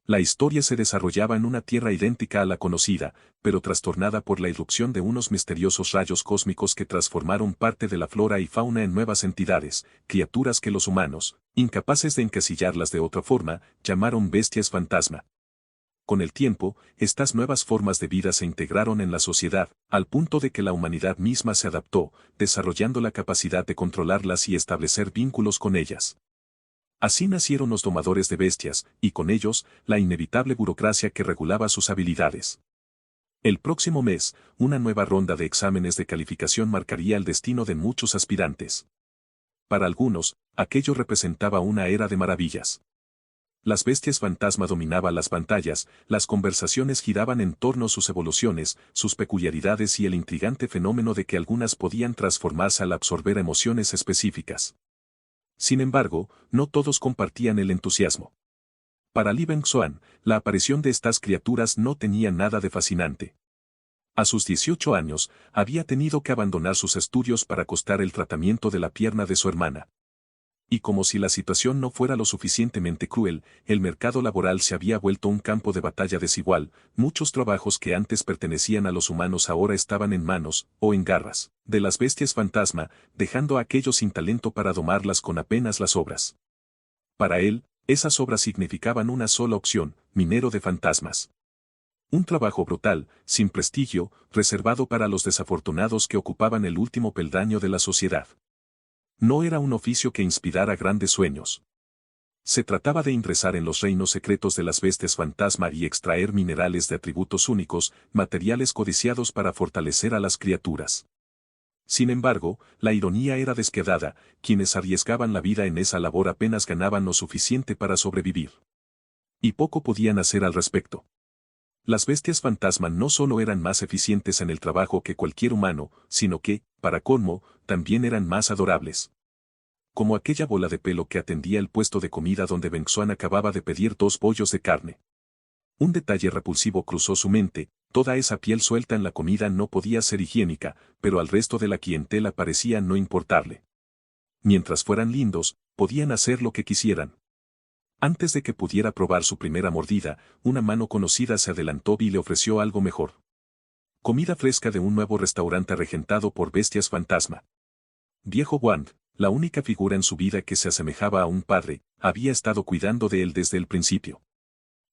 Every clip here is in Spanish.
La historia se desarrollaba en una tierra idéntica a la conocida, pero trastornada por la irrupción de unos misteriosos rayos cósmicos que transformaron parte de la flora y fauna en nuevas entidades, criaturas que los humanos, incapaces de encasillarlas de otra forma, llamaron bestias fantasma. Con el tiempo, estas nuevas formas de vida se integraron en la sociedad, al punto de que la humanidad misma se adaptó, desarrollando la capacidad de controlarlas y establecer vínculos con ellas. Así nacieron los domadores de bestias, y con ellos, la inevitable burocracia que regulaba sus habilidades. El próximo mes, una nueva ronda de exámenes de calificación marcaría el destino de muchos aspirantes. Para algunos, aquello representaba una era de maravillas. Las bestias fantasma dominaban las pantallas, las conversaciones giraban en torno a sus evoluciones, sus peculiaridades y el intrigante fenómeno de que algunas podían transformarse al absorber emociones específicas. Sin embargo, no todos compartían el entusiasmo. Para Li Bengzuan, la aparición de estas criaturas no tenía nada de fascinante. A sus 18 años, había tenido que abandonar sus estudios para costar el tratamiento de la pierna de su hermana. Y como si la situación no fuera lo suficientemente cruel, el mercado laboral se había vuelto un campo de batalla desigual, muchos trabajos que antes pertenecían a los humanos ahora estaban en manos, o en garras, de las bestias fantasma, dejando a aquellos sin talento para domarlas con apenas las obras. Para él, esas obras significaban una sola opción, minero de fantasmas. Un trabajo brutal, sin prestigio, reservado para los desafortunados que ocupaban el último peldaño de la sociedad. No era un oficio que inspirara grandes sueños. Se trataba de ingresar en los reinos secretos de las bestias fantasma y extraer minerales de atributos únicos, materiales codiciados para fortalecer a las criaturas. Sin embargo, la ironía era despiadada, quienes arriesgaban la vida en esa labor apenas ganaban lo suficiente para sobrevivir. Y poco podían hacer al respecto. Las bestias fantasma no solo eran más eficientes en el trabajo que cualquier humano, sino que, para colmo, también eran más adorables. Como aquella bola de pelo que atendía el puesto de comida donde Bengzuan acababa de pedir 2 bollos de carne. Un detalle repulsivo cruzó su mente, toda esa piel suelta en la comida no podía ser higiénica, pero al resto de la clientela parecía no importarle. Mientras fueran lindos, podían hacer lo que quisieran. Antes de que pudiera probar su primera mordida, una mano conocida se adelantó y le ofreció algo mejor. Comida fresca de un nuevo restaurante regentado por bestias fantasma. Viejo Wang, la única figura en su vida que se asemejaba a un padre, había estado cuidando de él desde el principio.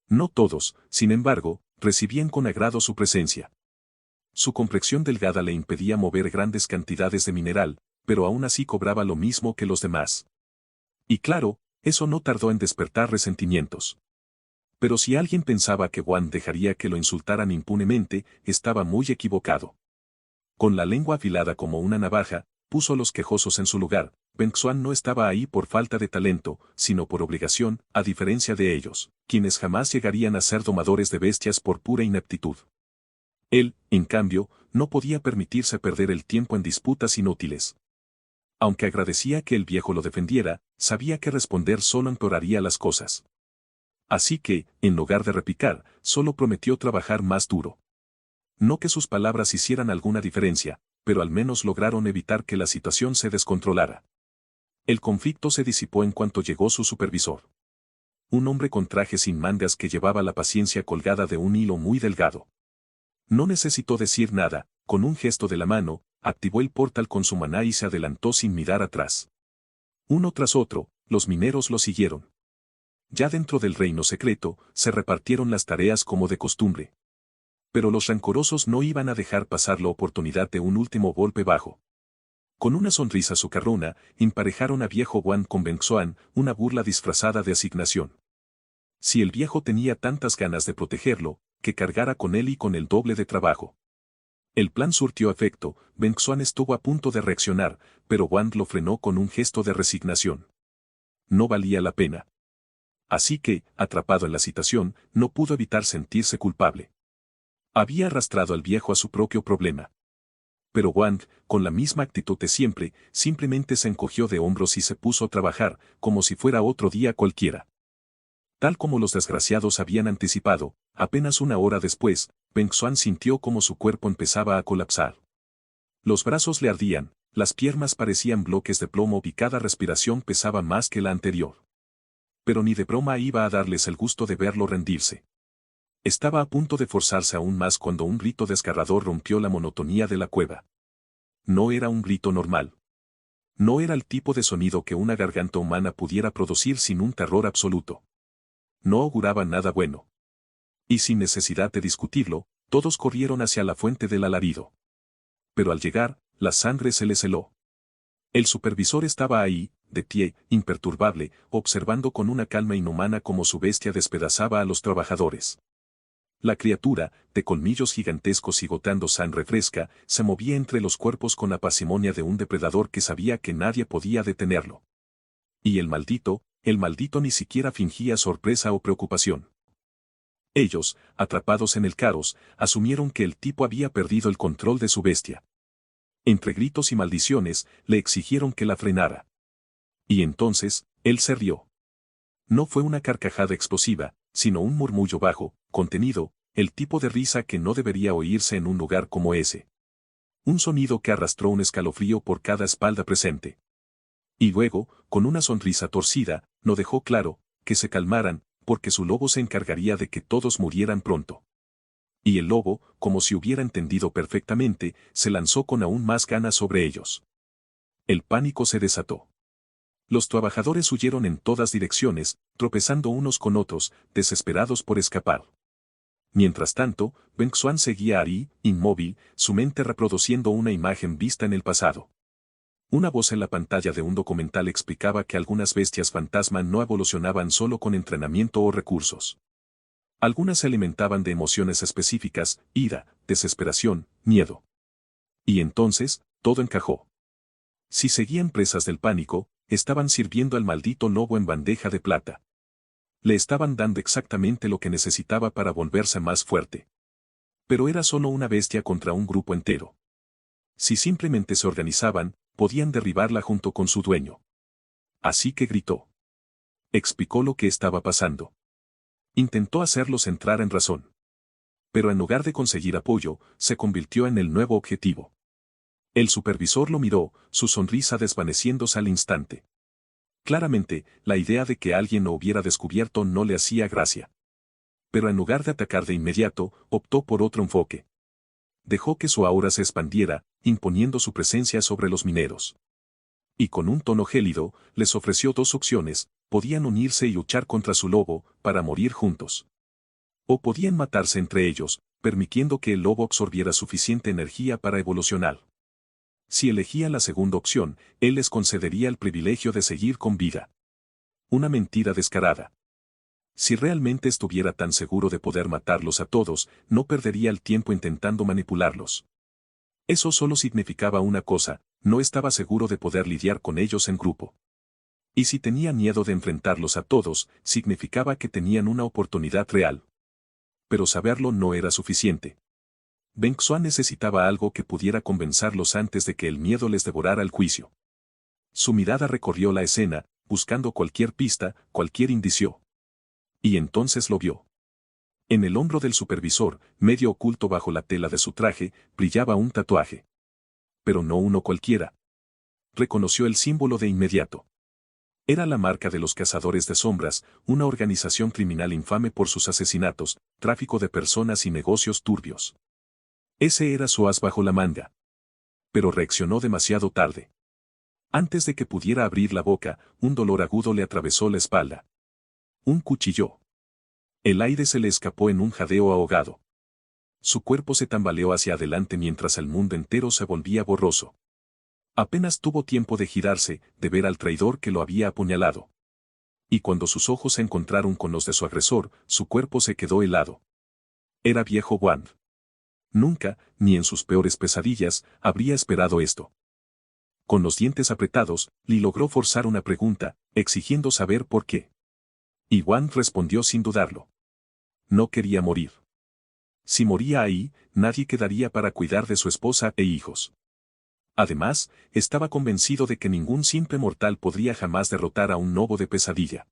No todos, sin embargo, recibían con agrado su presencia. Su complexión delgada le impedía mover grandes cantidades de mineral, pero aún así cobraba lo mismo que los demás. Y claro, eso no tardó en despertar resentimientos. Pero si alguien pensaba que Wang dejaría que lo insultaran impunemente, estaba muy equivocado. Con la lengua afilada como una navaja, puso a los quejosos en su lugar. Bengzuan no estaba ahí por falta de talento, sino por obligación, a diferencia de ellos, quienes jamás llegarían a ser domadores de bestias por pura ineptitud. Él, en cambio, no podía permitirse perder el tiempo en disputas inútiles. Aunque agradecía que el viejo lo defendiera, sabía que responder solo empeoraría las cosas. Así que, en lugar de repicar, solo prometió trabajar más duro. No que sus palabras hicieran alguna diferencia, pero al menos lograron evitar que la situación se descontrolara. El conflicto se disipó en cuanto llegó su supervisor. Un hombre con traje sin mangas que llevaba la paciencia colgada de un hilo muy delgado. No necesitó decir nada, con un gesto de la mano, activó el portal con su maná y se adelantó sin mirar atrás. Uno tras otro, los mineros lo siguieron. Ya dentro del reino secreto, se repartieron las tareas como de costumbre. Pero los rancorosos no iban a dejar pasar la oportunidad de un último golpe bajo. Con una sonrisa socarrona, emparejaron a viejo Wang con Bengzuan, una burla disfrazada de asignación. Si el viejo tenía tantas ganas de protegerlo, que cargara con él y con el doble de trabajo. El plan surtió efecto, Bengzuan estuvo a punto de reaccionar, pero Wang lo frenó con un gesto de resignación. No valía la pena. Así que, atrapado en la situación, no pudo evitar sentirse culpable. Había arrastrado al viejo a su propio problema. Pero Wang, con la misma actitud de siempre, simplemente se encogió de hombros y se puso a trabajar, como si fuera otro día cualquiera. Tal como los desgraciados habían anticipado, apenas una hora después, Bengzuan sintió como su cuerpo empezaba a colapsar. Los brazos le ardían, las piernas parecían bloques de plomo y cada respiración pesaba más que la anterior. Pero ni de broma iba a darles el gusto de verlo rendirse. Estaba a punto de forzarse aún más cuando un grito desgarrador rompió la monotonía de la cueva. No era un grito normal. No era el tipo de sonido que una garganta humana pudiera producir sin un terror absoluto. No auguraba nada bueno. Y sin necesidad de discutirlo, todos corrieron hacia la fuente del alarido. Pero al llegar, la sangre se les heló. El supervisor estaba ahí, de pie, imperturbable, observando con una calma inhumana cómo su bestia despedazaba a los trabajadores. La criatura, de colmillos gigantescos y gotando sangre fresca, se movía entre los cuerpos con la parsimonia de un depredador que sabía que nadie podía detenerlo. Y el maldito ni siquiera fingía sorpresa o preocupación. Ellos, atrapados en el caos, asumieron que el tipo había perdido el control de su bestia. Entre gritos y maldiciones, le exigieron que la frenara. Y entonces, él se rió. No fue una carcajada explosiva, sino un murmullo bajo, contenido, el tipo de risa que no debería oírse en un lugar como ese. Un sonido que arrastró un escalofrío por cada espalda presente. Y luego, con una sonrisa torcida, no dejó claro, que se calmaran, porque su lobo se encargaría de que todos murieran pronto. Y el lobo, como si hubiera entendido perfectamente, se lanzó con aún más ganas sobre ellos. El pánico se desató. Los trabajadores huyeron en todas direcciones, tropezando unos con otros, desesperados por escapar. Mientras tanto, Ben Xuan seguía ahí, inmóvil, su mente reproduciendo una imagen vista en el pasado. Una voz en la pantalla de un documental explicaba que algunas bestias fantasma no evolucionaban solo con entrenamiento o recursos. Algunas se alimentaban de emociones específicas, ira, desesperación, miedo. Y entonces, todo encajó. Si seguían presas del pánico, estaban sirviendo al maldito lobo en bandeja de plata. Le estaban dando exactamente lo que necesitaba para volverse más fuerte. Pero era solo una bestia contra un grupo entero. Si simplemente se organizaban, podían derribarla junto con su dueño. Así que gritó. Explicó lo que estaba pasando. Intentó hacerlos entrar en razón. Pero en lugar de conseguir apoyo, se convirtió en el nuevo objetivo. El supervisor lo miró, su sonrisa desvaneciéndose al instante. Claramente, la idea de que alguien lo hubiera descubierto no le hacía gracia. Pero en lugar de atacar de inmediato, optó por otro enfoque. Dejó que su aura se expandiera, imponiendo su presencia sobre los mineros. Y con un tono gélido, les ofreció dos opciones: podían unirse y luchar contra su lobo, para morir juntos. O podían matarse entre ellos, permitiendo que el lobo absorbiera suficiente energía para evolucionar. Si elegían la segunda opción, él les concedería el privilegio de seguir con vida. Una mentira descarada. Si realmente estuviera tan seguro de poder matarlos a todos, no perdería el tiempo intentando manipularlos. Eso solo significaba una cosa: no estaba seguro de poder lidiar con ellos en grupo. Y si tenía miedo de enfrentarlos a todos, significaba que tenían una oportunidad real. Pero saberlo no era suficiente. Ben Xuan necesitaba algo que pudiera convencerlos antes de que el miedo les devorara el juicio. Su mirada recorrió la escena, buscando cualquier pista, cualquier indicio. Y entonces lo vio. En el hombro del supervisor, medio oculto bajo la tela de su traje, brillaba un tatuaje. Pero no uno cualquiera. Reconoció el símbolo de inmediato. Era la marca de los Cazadores de Sombras, una organización criminal infame por sus asesinatos, tráfico de personas y negocios turbios. Ese era su as bajo la manga. Pero reaccionó demasiado tarde. Antes de que pudiera abrir la boca, un dolor agudo le atravesó la espalda. Un cuchillo. El aire se le escapó en un jadeo ahogado. Su cuerpo se tambaleó hacia adelante mientras el mundo entero se volvía borroso. Apenas tuvo tiempo de girarse, de ver al traidor que lo había apuñalado. Y cuando sus ojos se encontraron con los de su agresor, su cuerpo se quedó helado. Era viejo Wang. Nunca, ni en sus peores pesadillas, habría esperado esto. Con los dientes apretados, Li logró forzar una pregunta, exigiendo saber por qué. Y Wang respondió sin dudarlo. No quería morir. Si moría ahí, nadie quedaría para cuidar de su esposa e hijos. Además, estaba convencido de que ningún simple mortal podría jamás derrotar a un lobo de pesadilla.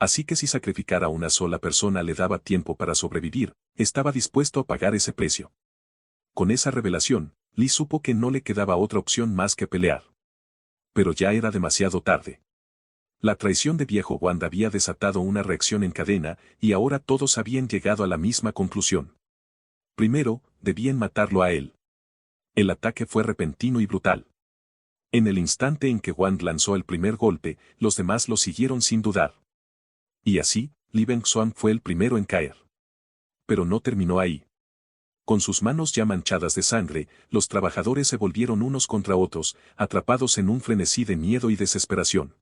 Así que si sacrificar a una sola persona le daba tiempo para sobrevivir, estaba dispuesto a pagar ese precio. Con esa revelación, Li supo que no le quedaba otra opción más que pelear. Pero ya era demasiado tarde. La traición de viejo Wand había desatado una reacción en cadena, y ahora todos habían llegado a la misma conclusión. Primero, debían matarlo a él. El ataque fue repentino y brutal. En el instante en que Wand lanzó el primer golpe, los demás lo siguieron sin dudar. Y así, Lee Beng-swan fue el primero en caer. Pero no terminó ahí. Con sus manos ya manchadas de sangre, los trabajadores se volvieron unos contra otros, atrapados en un frenesí de miedo y desesperación.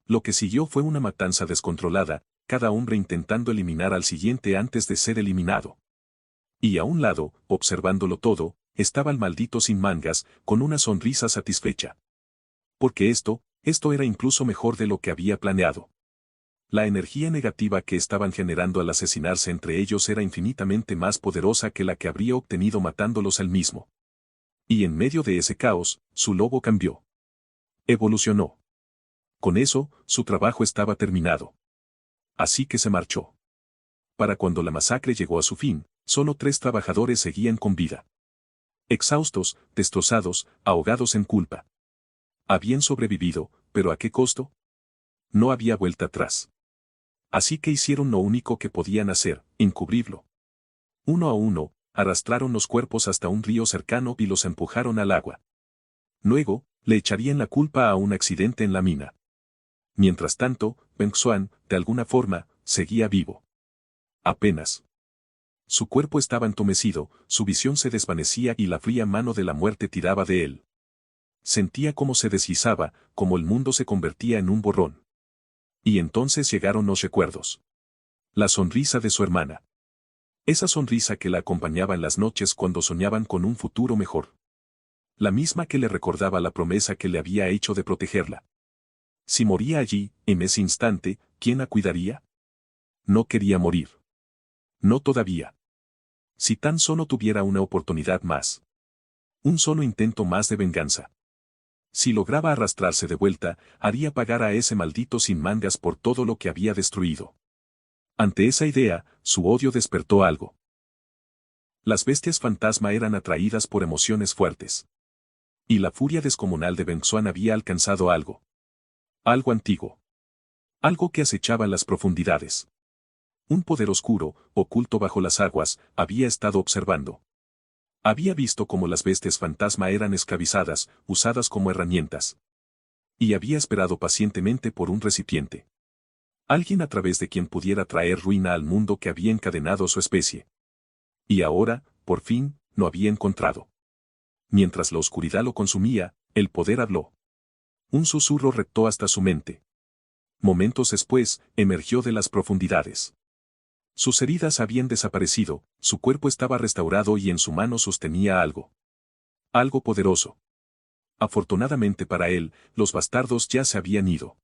Lo que siguió fue una matanza descontrolada, cada hombre intentando eliminar al siguiente antes de ser eliminado. Y a un lado, observándolo todo, estaba el maldito sin mangas, con una sonrisa satisfecha. Porque esto era incluso mejor de lo que había planeado. La energía negativa que estaban generando al asesinarse entre ellos era infinitamente más poderosa que la que habría obtenido matándolos él mismo. Y en medio de ese caos, su lobo cambió. Evolucionó. Con eso, su trabajo estaba terminado. Así que se marchó. Para cuando la masacre llegó a su fin, solo 3 trabajadores seguían con vida. Exhaustos, destrozados, ahogados en culpa. Habían sobrevivido, pero ¿a qué costo? No había vuelta atrás. Así que hicieron lo único que podían hacer, encubrirlo. Uno a uno, arrastraron los cuerpos hasta un río cercano y los empujaron al agua. Luego, le echarían la culpa a un accidente en la mina. Mientras tanto, Beng-swan, de alguna forma, seguía vivo. Apenas. Su cuerpo estaba entumecido, su visión se desvanecía y la fría mano de la muerte tiraba de él. Sentía cómo se deslizaba, como el mundo se convertía en un borrón. Y entonces llegaron los recuerdos. La sonrisa de su hermana. Esa sonrisa que la acompañaba en las noches cuando soñaban con un futuro mejor. La misma que le recordaba la promesa que le había hecho de protegerla. Si moría allí, en ese instante, ¿quién la cuidaría? No quería morir. No todavía. Si tan solo tuviera una oportunidad más. Un solo intento más de venganza. Si lograba arrastrarse de vuelta, haría pagar a ese maldito sin mangas por todo lo que había destruido. Ante esa idea, su odio despertó algo. Las bestias fantasma eran atraídas por emociones fuertes. Y la furia descomunal de Beng-swan había alcanzado algo. Algo antiguo. Algo que acechaba en las profundidades. Un poder oscuro, oculto bajo las aguas, había estado observando. Había visto cómo las bestias fantasma eran esclavizadas, usadas como herramientas. Y había esperado pacientemente por un recipiente. Alguien a través de quien pudiera traer ruina al mundo que había encadenado su especie. Y ahora, por fin, lo había encontrado. Mientras la oscuridad lo consumía, el poder habló. Un susurro retó hasta su mente. Momentos después, emergió de las profundidades. Sus heridas habían desaparecido, su cuerpo estaba restaurado y en su mano sostenía algo. Algo poderoso. Afortunadamente para él, los bastardos ya se habían ido.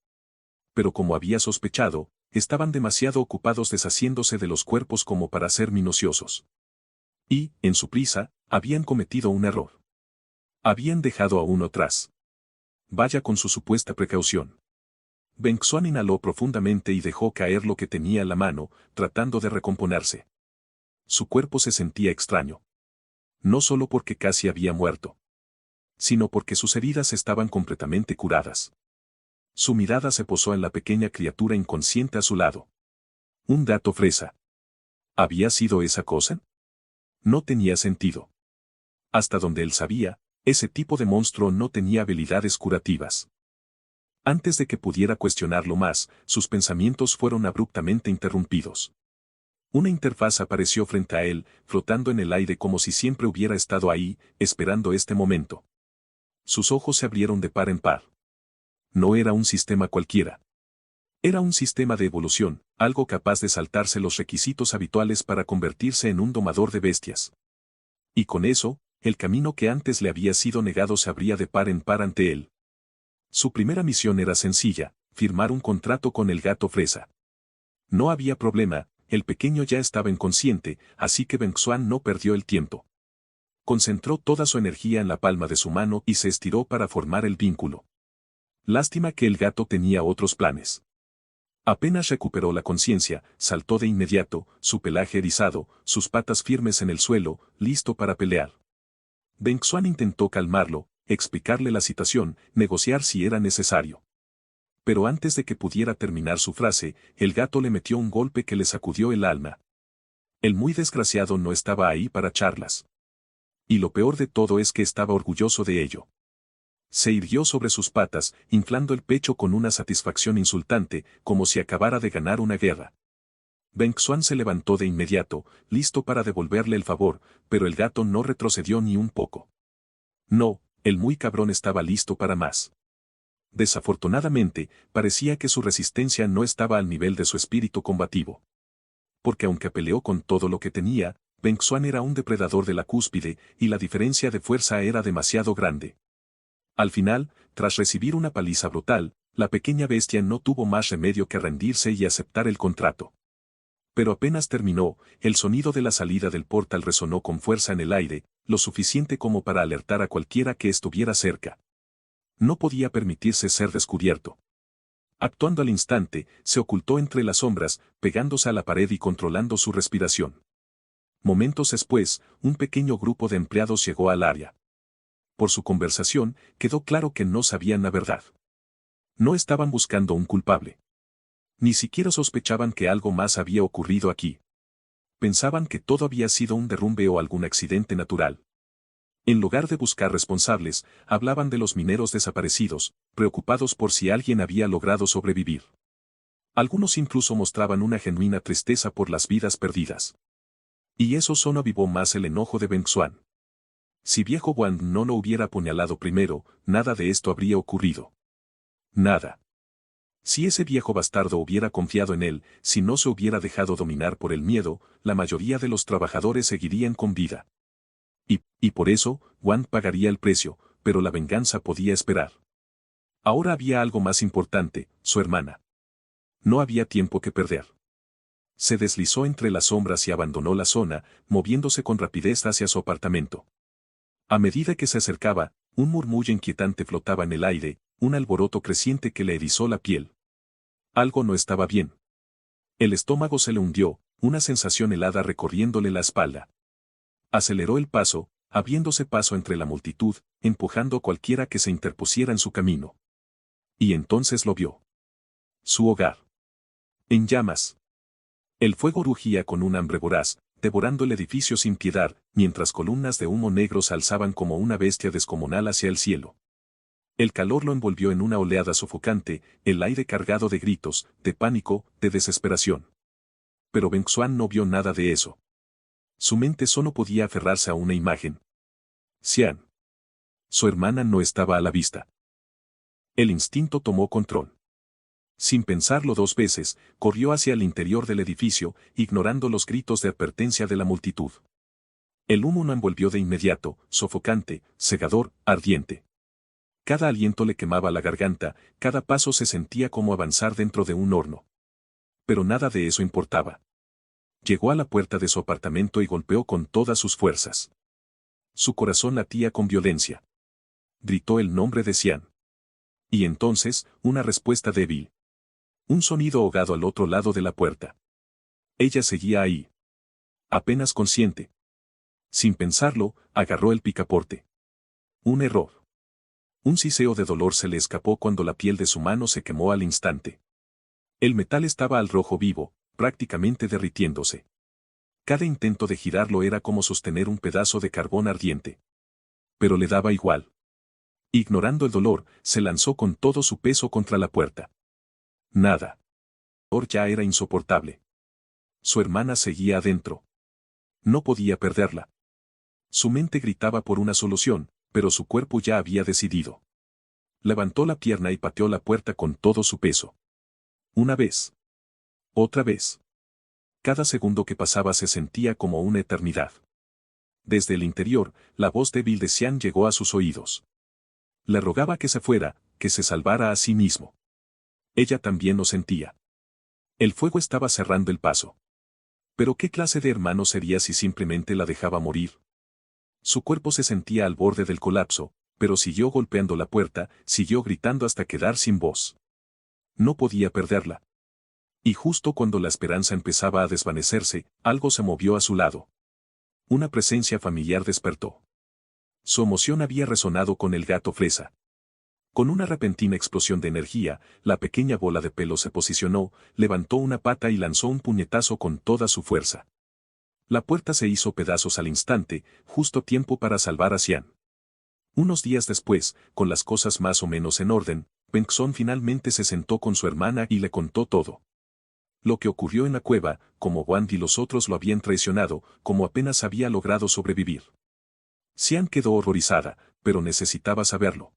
Pero como había sospechado, estaban demasiado ocupados deshaciéndose de los cuerpos como para ser minuciosos. Y, en su prisa, habían cometido un error. Habían dejado a uno atrás. Vaya con su supuesta precaución. Beng-swan inhaló profundamente y dejó caer lo que tenía en la mano, tratando de recomponerse. Su cuerpo se sentía extraño. No solo porque casi había muerto, sino porque sus heridas estaban completamente curadas. Su mirada se posó en la pequeña criatura inconsciente a su lado. Un gato fresa. ¿Había sido esa cosa? No tenía sentido. Hasta donde él sabía, ese tipo de monstruo no tenía habilidades curativas. Antes de que pudiera cuestionarlo más, sus pensamientos fueron abruptamente interrumpidos. Una interfaz apareció frente a él, flotando en el aire como si siempre hubiera estado ahí, esperando este momento. Sus ojos se abrieron de par en par. No era un sistema cualquiera. Era un sistema de evolución, algo capaz de saltarse los requisitos habituales para convertirse en un domador de bestias. Y con eso, el camino que antes le había sido negado se abría de par en par ante él. Su primera misión era sencilla, firmar un contrato con el gato fresa. No había problema, el pequeño ya estaba inconsciente, así que Beng-swan no perdió el tiempo. Concentró toda su energía en la palma de su mano y se estiró para formar el vínculo. Lástima que el gato tenía otros planes. Apenas recuperó la conciencia, saltó de inmediato, su pelaje erizado, sus patas firmes en el suelo, listo para pelear. Beng-swan intentó calmarlo, explicarle la situación, negociar si era necesario. Pero antes de que pudiera terminar su frase, el gato le metió un golpe que le sacudió el alma. El muy desgraciado no estaba ahí para charlas. Y lo peor de todo es que estaba orgulloso de ello. Se irguió sobre sus patas, inflando el pecho con una satisfacción insultante, como si acabara de ganar una guerra. Beng Xuan se levantó de inmediato, listo para devolverle el favor, pero el gato no retrocedió ni un poco. No, el muy cabrón estaba listo para más. Desafortunadamente, parecía que su resistencia no estaba al nivel de su espíritu combativo. Porque aunque peleó con todo lo que tenía, Beng Xuan era un depredador de la cúspide, y la diferencia de fuerza era demasiado grande. Al final, tras recibir una paliza brutal, la pequeña bestia no tuvo más remedio que rendirse y aceptar el contrato. Pero apenas terminó, el sonido de la salida del portal resonó con fuerza en el aire, lo suficiente como para alertar a cualquiera que estuviera cerca. No podía permitirse ser descubierto. Actuando al instante, se ocultó entre las sombras, pegándose a la pared y controlando su respiración. Momentos después, un pequeño grupo de empleados llegó al área. Por su conversación, quedó claro que no sabían la verdad. No estaban buscando un culpable. Ni siquiera sospechaban que algo más había ocurrido aquí. Pensaban que todo había sido un derrumbe o algún accidente natural. En lugar de buscar responsables, hablaban de los mineros desaparecidos, preocupados por si alguien había logrado sobrevivir. Algunos incluso mostraban una genuina tristeza por las vidas perdidas. Y eso solo avivó más el enojo de Beng Xuan. Si viejo Wang no lo hubiera apuñalado primero, nada de esto habría ocurrido. Nada. Si ese viejo bastardo hubiera confiado en él, si no se hubiera dejado dominar por el miedo, la mayoría de los trabajadores seguirían con vida. Y por eso, Wang pagaría el precio, pero la venganza podía esperar. Ahora había algo más importante, su hermana. No había tiempo que perder. Se deslizó entre las sombras y abandonó la zona, moviéndose con rapidez hacia su apartamento. A medida que se acercaba, un murmullo inquietante flotaba en el aire, un alboroto creciente que le erizó la piel. Algo no estaba bien. El estómago se le hundió, una sensación helada recorriéndole la espalda. Aceleró el paso, abriéndose paso entre la multitud, empujando a cualquiera que se interpusiera en su camino. Y entonces lo vio. Su hogar. En llamas. El fuego rugía con un hambre voraz, devorando el edificio sin piedad, mientras columnas de humo negro se alzaban como una bestia descomunal hacia el cielo. El calor lo envolvió en una oleada sofocante, el aire cargado de gritos, de pánico, de desesperación. Pero Beng Xuan no vio nada de eso. Su mente solo podía aferrarse a una imagen. Xian. Su hermana no estaba a la vista. El instinto tomó control. Sin pensarlo dos veces, corrió hacia el interior del edificio, ignorando los gritos de advertencia de la multitud. El humo lo envolvió de inmediato, sofocante, cegador, ardiente. Cada aliento le quemaba la garganta, cada paso se sentía como avanzar dentro de un horno. Pero nada de eso importaba. Llegó a la puerta de su apartamento y golpeó con todas sus fuerzas. Su corazón latía con violencia. Gritó el nombre de Xian. Y entonces, una respuesta débil. Un sonido ahogado al otro lado de la puerta. Ella seguía ahí. Apenas consciente. Sin pensarlo, agarró el picaporte. Un error. Un siseo de dolor se le escapó cuando la piel de su mano se quemó al instante. El metal estaba al rojo vivo, prácticamente derritiéndose. Cada intento de girarlo era como sostener un pedazo de carbón ardiente. Pero le daba igual. Ignorando el dolor, se lanzó con todo su peso contra la puerta. Nada. El dolor ya era insoportable. Su hermana seguía adentro. No podía perderla. Su mente gritaba por una solución, pero su cuerpo ya había decidido. Levantó la pierna y pateó la puerta con todo su peso. Una vez. Otra vez. Cada segundo que pasaba se sentía como una eternidad. Desde el interior, la voz débil de Xian llegó a sus oídos. Le rogaba que se fuera, que se salvara a sí mismo. Ella también lo sentía. El fuego estaba cerrando el paso. Pero ¿qué clase de hermano sería si simplemente la dejaba morir? Su cuerpo se sentía al borde del colapso, pero siguió golpeando la puerta, siguió gritando hasta quedar sin voz. No podía perderla. Y justo cuando la esperanza empezaba a desvanecerse, algo se movió a su lado. Una presencia familiar despertó. Su emoción había resonado con el gato fresa. Con una repentina explosión de energía, la pequeña bola de pelo se posicionó, levantó una pata y lanzó un puñetazo con toda su fuerza. La puerta se hizo pedazos al instante, justo tiempo para salvar a Xian. Unos días después, con las cosas más o menos en orden, Bengzón finalmente se sentó con su hermana y le contó todo. Lo que ocurrió en la cueva, cómo Wang y los otros lo habían traicionado, cómo apenas había logrado sobrevivir. Xian quedó horrorizada, pero necesitaba saberlo.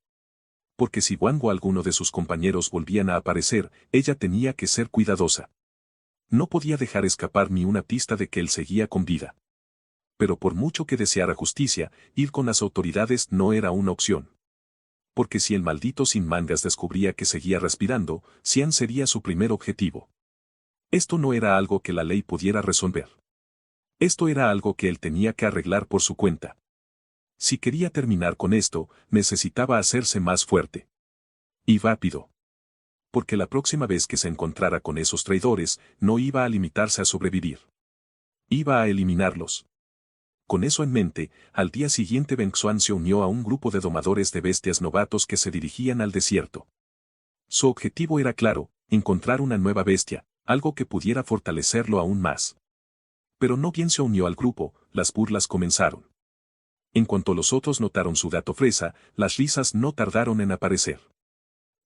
Porque si Wang o alguno de sus compañeros volvían a aparecer, ella tenía que ser cuidadosa. No podía dejar escapar ni una pista de que él seguía con vida. Pero por mucho que deseara justicia, ir con las autoridades no era una opción. Porque si el maldito sin mangas descubría que seguía respirando, Xian sería su primer objetivo. Esto no era algo que la ley pudiera resolver. Esto era algo que él tenía que arreglar por su cuenta. Si quería terminar con esto, necesitaba hacerse más fuerte. Y rápido. Porque la próxima vez que se encontrara con esos traidores, no iba a limitarse a sobrevivir. Iba a eliminarlos. Con eso en mente, al día siguiente Bengzón se unió a un grupo de domadores de bestias novatos que se dirigían al desierto. Su objetivo era claro, encontrar una nueva bestia, algo que pudiera fortalecerlo aún más. Pero no bien se unió al grupo, las burlas comenzaron. En cuanto los otros notaron su gato fresa, las risas no tardaron en aparecer.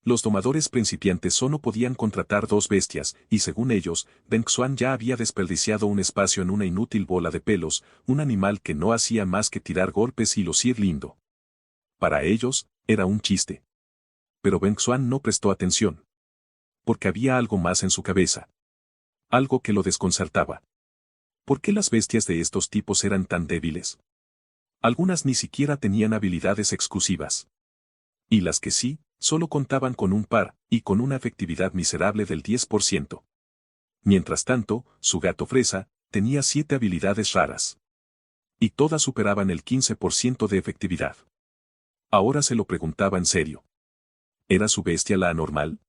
Los domadores principiantes solo podían contratar 2 bestias, y según ellos, Bengzón ya había desperdiciado un espacio en una inútil bola de pelos, un animal que no hacía más que tirar golpes y lucir lindo. Para ellos, era un chiste. Pero Bengzón no prestó atención. Porque había algo más en su cabeza. Algo que lo desconcertaba. ¿Por qué las bestias de estos tipos eran tan débiles? Algunas ni siquiera tenían habilidades exclusivas. Y las que sí, solo contaban con un par, y con una efectividad miserable del 10%. Mientras tanto, su gato fresa, tenía 7 habilidades raras. Y todas superaban el 15% de efectividad. Ahora se lo preguntaba en serio. ¿Era su bestia la anormal?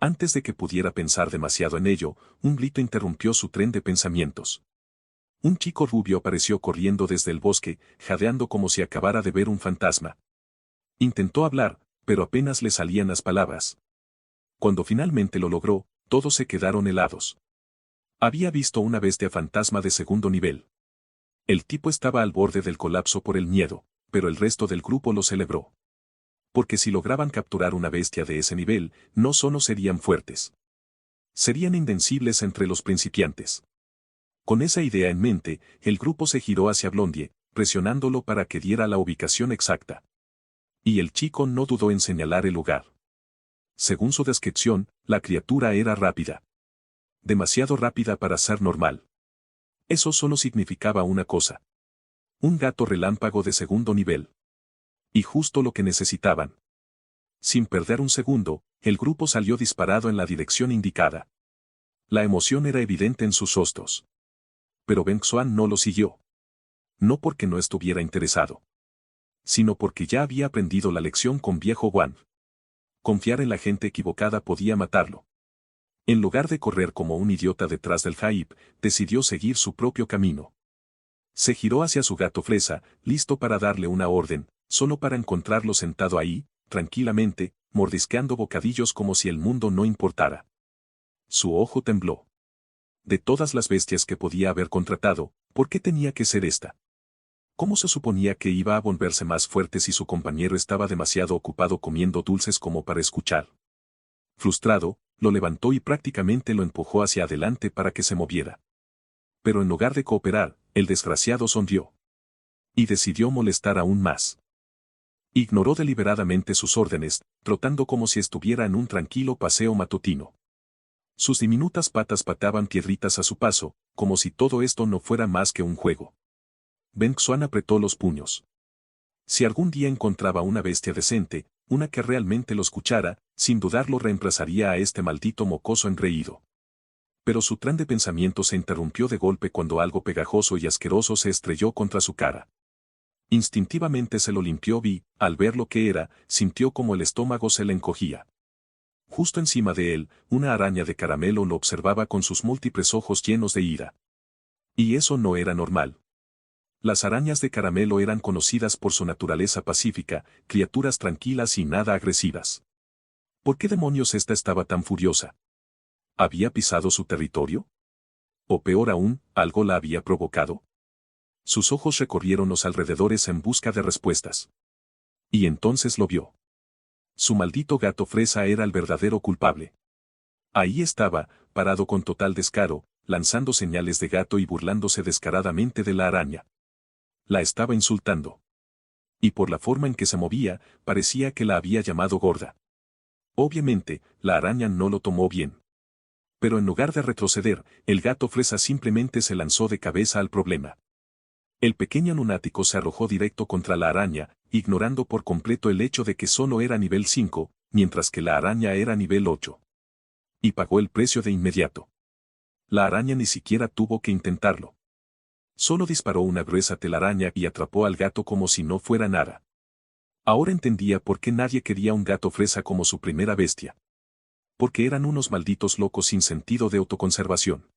Antes de que pudiera pensar demasiado en ello, un grito interrumpió su tren de pensamientos. Un chico rubio apareció corriendo desde el bosque, jadeando como si acabara de ver un fantasma. Intentó hablar, pero apenas le salían las palabras. Cuando finalmente lo logró, todos se quedaron helados. Había visto una bestia fantasma de segundo nivel. El tipo estaba al borde del colapso por el miedo, pero el resto del grupo lo celebró. Porque si lograban capturar una bestia de ese nivel, no solo serían fuertes. Serían invencibles entre los principiantes. Con esa idea en mente, el grupo se giró hacia Blondie, presionándolo para que diera la ubicación exacta. Y el chico no dudó en señalar el lugar. Según su descripción, la criatura era rápida. Demasiado rápida para ser normal. Eso solo significaba una cosa. Un gato relámpago de segundo nivel. Y justo lo que necesitaban. Sin perder un segundo, el grupo salió disparado en la dirección indicada. La emoción era evidente en sus rostros. Pero Bengzón no lo siguió. No porque no estuviera interesado. Sino porque ya había aprendido la lección con viejo Wang. Confiar en la gente equivocada podía matarlo. En lugar de correr como un idiota detrás del hype, decidió seguir su propio camino. Se giró hacia su gato fresa, listo para darle una orden, solo para encontrarlo sentado ahí, tranquilamente, mordisqueando bocadillos como si el mundo no importara. Su ojo tembló. De todas las bestias que podía haber contratado, ¿por qué tenía que ser esta? ¿Cómo se suponía que iba a volverse más fuerte si su compañero estaba demasiado ocupado comiendo dulces como para escuchar? Frustrado, lo levantó y prácticamente lo empujó hacia adelante para que se moviera. Pero en lugar de cooperar, el desgraciado sonrió. Y decidió molestar aún más. Ignoró deliberadamente sus órdenes, trotando como si estuviera en un tranquilo paseo matutino. Sus diminutas patas pataban piedritas a su paso, como si todo esto no fuera más que un juego. Bengzón apretó los puños. Si algún día encontraba una bestia decente, una que realmente lo escuchara, sin dudarlo reemplazaría a este maldito mocoso engreído. Pero su tren de pensamiento se interrumpió de golpe cuando algo pegajoso y asqueroso se estrelló contra su cara. Instintivamente se lo limpió y, al ver lo que era, sintió como el estómago se le encogía. Justo encima de él, una araña de caramelo lo observaba con sus múltiples ojos llenos de ira. Y eso no era normal. Las arañas de caramelo eran conocidas por su naturaleza pacífica, criaturas tranquilas y nada agresivas. ¿Por qué demonios esta estaba tan furiosa? ¿Había pisado su territorio? O peor aún, ¿algo la había provocado? Sus ojos recorrieron los alrededores en busca de respuestas. Y entonces lo vio. Su maldito gato fresa era el verdadero culpable. Ahí estaba, parado con total descaro, lanzando señales de gato y burlándose descaradamente de la araña. La estaba insultando. Y por la forma en que se movía, parecía que la había llamado gorda. Obviamente, la araña no lo tomó bien. Pero en lugar de retroceder, el gato fresa simplemente se lanzó de cabeza al problema. El pequeño lunático se arrojó directo contra la araña, ignorando por completo el hecho de que solo era nivel 5, mientras que la araña era nivel 8. Y pagó el precio de inmediato. La araña ni siquiera tuvo que intentarlo. Solo disparó una gruesa telaraña y atrapó al gato como si no fuera nada. Ahora entendía por qué nadie quería un gato fresa como su primera bestia. Porque eran unos malditos locos sin sentido de autoconservación.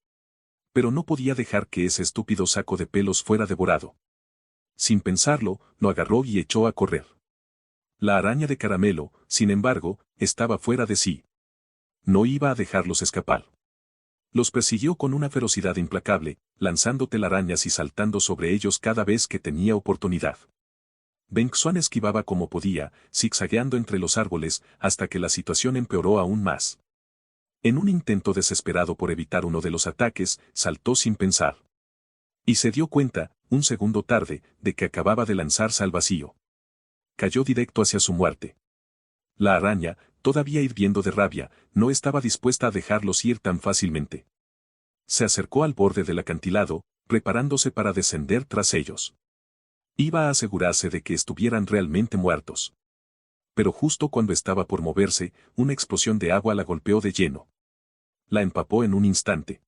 Pero no podía dejar que ese estúpido saco de pelos fuera devorado. Sin pensarlo, lo agarró y echó a correr. La araña de caramelo, sin embargo, estaba fuera de sí. No iba a dejarlos escapar. Los persiguió con una ferocidad implacable, lanzando telarañas y saltando sobre ellos cada vez que tenía oportunidad. Beng Xuan esquivaba como podía, zigzagueando entre los árboles, hasta que la situación empeoró aún más. En un intento desesperado por evitar uno de los ataques, saltó sin pensar. Y se dio cuenta, un segundo tarde, de que acababa de lanzarse al vacío. Cayó directo hacia su muerte. La araña, todavía hirviendo de rabia, no estaba dispuesta a dejarlos ir tan fácilmente. Se acercó al borde del acantilado, preparándose para descender tras ellos. Iba a asegurarse de que estuvieran realmente muertos. Pero justo cuando estaba por moverse, una explosión de agua la golpeó de lleno. La empapó en un instante.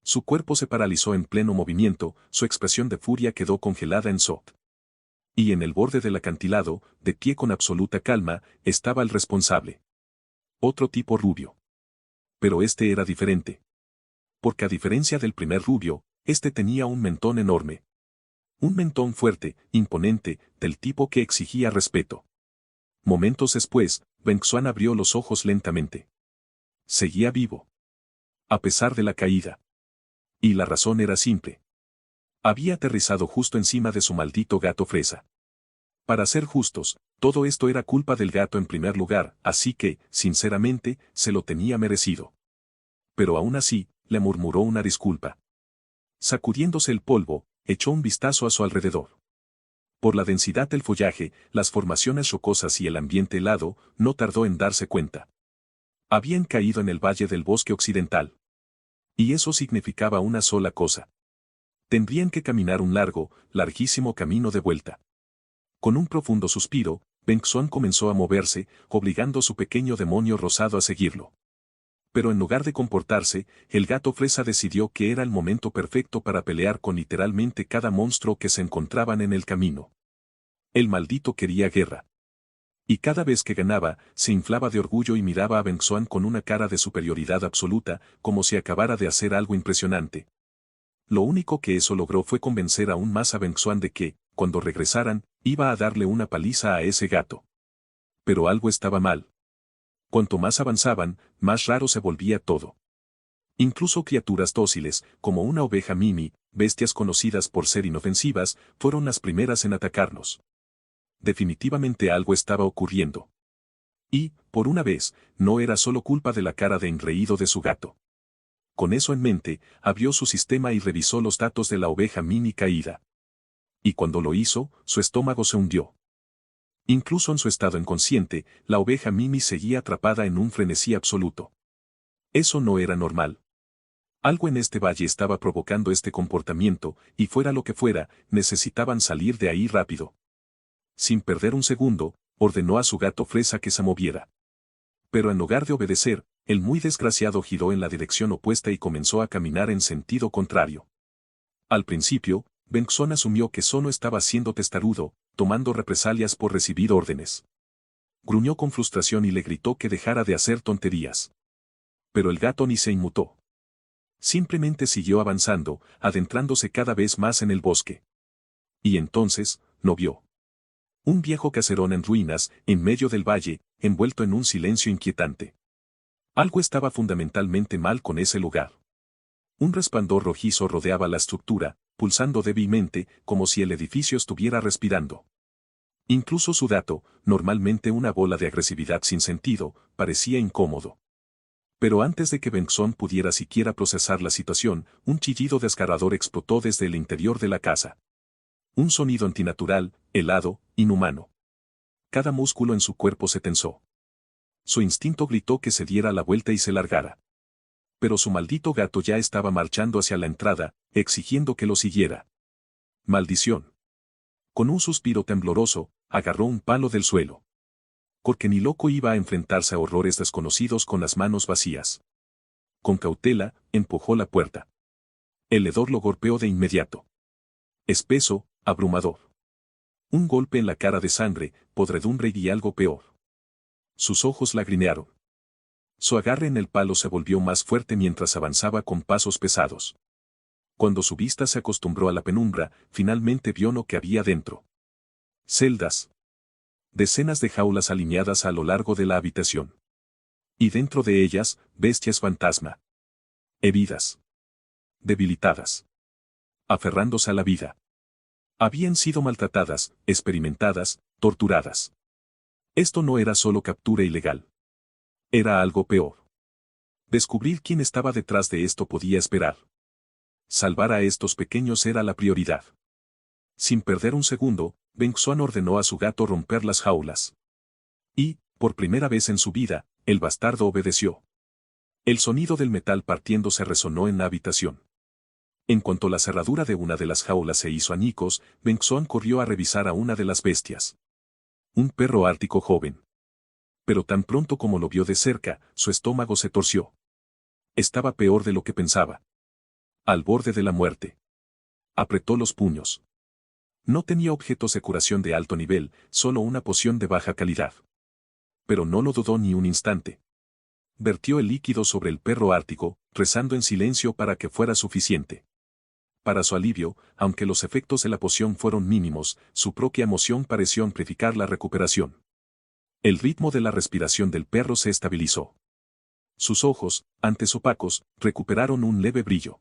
Su cuerpo se paralizó en pleno movimiento, su expresión de furia quedó congelada en shock. Y en el borde del acantilado, de pie con absoluta calma, estaba el responsable. Otro tipo rubio. Pero este era diferente. Porque a diferencia del primer rubio, este tenía un mentón enorme. Un mentón fuerte, imponente, del tipo que exigía respeto. Momentos después, Beng Xuan abrió los ojos lentamente. Seguía vivo. A pesar de la caída. Y la razón era simple. Había aterrizado justo encima de su maldito gato fresa. Para ser justos, todo esto era culpa del gato en primer lugar, así que, sinceramente, se lo tenía merecido. Pero aún así, le murmuró una disculpa. Sacudiéndose el polvo, echó un vistazo a su alrededor. Por la densidad del follaje, las formaciones rocosas y el ambiente helado, no tardó en darse cuenta. Habían caído en el valle del bosque occidental. Y eso significaba una sola cosa. Tendrían que caminar un largo, larguísimo camino de vuelta. Con un profundo suspiro, Beng Xuan comenzó a moverse, obligando a su pequeño demonio rosado a seguirlo. Pero en lugar de comportarse, el gato fresa decidió que era el momento perfecto para pelear con literalmente cada monstruo que se encontraban en el camino. El maldito quería guerra. Y cada vez que ganaba, se inflaba de orgullo y miraba a Beng Xuan con una cara de superioridad absoluta, como si acabara de hacer algo impresionante. Lo único que eso logró fue convencer aún más a Beng Xuan de que, cuando regresaran, iba a darle una paliza a ese gato. Pero algo estaba mal. Cuanto más avanzaban, más raro se volvía todo. Incluso criaturas dóciles, como una oveja Mimi, bestias conocidas por ser inofensivas, fueron las primeras en atacarlos. Definitivamente algo estaba ocurriendo. Y, por una vez, no era solo culpa de la cara de engreído de su gato. Con eso en mente, abrió su sistema y revisó los datos de la oveja Mimi caída. Y cuando lo hizo, su estómago se hundió. Incluso en su estado inconsciente, la oveja Mimi seguía atrapada en un frenesí absoluto. Eso no era normal. Algo en este valle estaba provocando este comportamiento, y fuera lo que fuera, necesitaban salir de ahí rápido. Sin perder un segundo, ordenó a su gato fresa que se moviera. Pero en lugar de obedecer, el muy desgraciado giró en la dirección opuesta y comenzó a caminar en sentido contrario. Al principio, Beng Xuan asumió que solo estaba siendo testarudo, tomando represalias por recibir órdenes. Gruñó con frustración y le gritó que dejara de hacer tonterías. Pero el gato ni se inmutó. Simplemente siguió avanzando, adentrándose cada vez más en el bosque. Y entonces, no vio. Un viejo caserón en ruinas, en medio del valle, envuelto en un silencio inquietante. Algo estaba fundamentalmente mal con ese lugar. Un resplandor rojizo rodeaba la estructura, pulsando débilmente, como si el edificio estuviera respirando. Incluso su dato, normalmente una bola de agresividad sin sentido, parecía incómodo. Pero antes de que Bengtsson pudiera siquiera procesar la situación, un chillido desgarrador explotó desde el interior de la casa. Un sonido antinatural, helado, inhumano. Cada músculo en su cuerpo se tensó. Su instinto gritó que se diera la vuelta y se largara. Pero su maldito gato ya estaba marchando hacia la entrada, exigiendo que lo siguiera. Maldición. Con un suspiro tembloroso, agarró un palo del suelo. Porque ni loco iba a enfrentarse a horrores desconocidos con las manos vacías. Con cautela, empujó la puerta. El hedor lo golpeó de inmediato. Espeso, abrumador. Un golpe en la cara de sangre, podredumbre y algo peor. Sus ojos lagrimearon. Su agarre en el palo se volvió más fuerte mientras avanzaba con pasos pesados. Cuando su vista se acostumbró a la penumbra, finalmente vio lo que había dentro. Celdas. Decenas de jaulas alineadas a lo largo de la habitación. Y dentro de ellas, bestias fantasma. Heridas. Debilitadas. Aferrándose a la vida. Habían sido maltratadas, experimentadas, torturadas. Esto no era solo captura ilegal. Era algo peor. Descubrir quién estaba detrás de esto podía esperar. Salvar a estos pequeños era la prioridad. Sin perder un segundo, Bengtsson ordenó a su gato romper las jaulas. Y, por primera vez en su vida, el bastardo obedeció. El sonido del metal partiéndose resonó en la habitación. En cuanto la cerradura de una de las jaulas se hizo añicos, Bengtsson corrió a revisar a una de las bestias. Un perro ártico joven. Pero tan pronto como lo vio de cerca, su estómago se torció. Estaba peor de lo que pensaba. Al borde de la muerte. Apretó los puños. No tenía objetos de curación de alto nivel, solo una poción de baja calidad. Pero no lo dudó ni un instante. Vertió el líquido sobre el perro ártico, rezando en silencio para que fuera suficiente. Para su alivio, aunque los efectos de la poción fueron mínimos, su propia emoción pareció amplificar la recuperación. El ritmo de la respiración del perro se estabilizó. Sus ojos, antes opacos, recuperaron un leve brillo.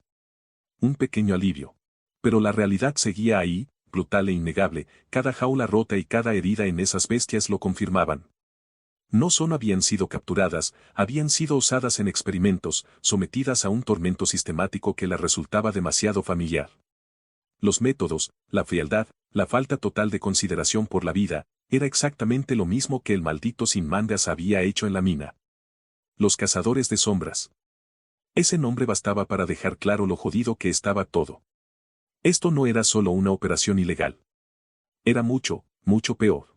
Un pequeño alivio. Pero la realidad seguía ahí, brutal e innegable, cada jaula rota y cada herida en esas bestias lo confirmaban. No solo habían sido capturadas, habían sido usadas en experimentos, sometidas a un tormento sistemático que les resultaba demasiado familiar. Los métodos, la frialdad, la falta total de consideración por la vida, era exactamente lo mismo que el maldito Sinmandas había hecho en la mina. Los cazadores de sombras. Ese nombre bastaba para dejar claro lo jodido que estaba todo. Esto no era solo una operación ilegal. Era mucho, mucho peor.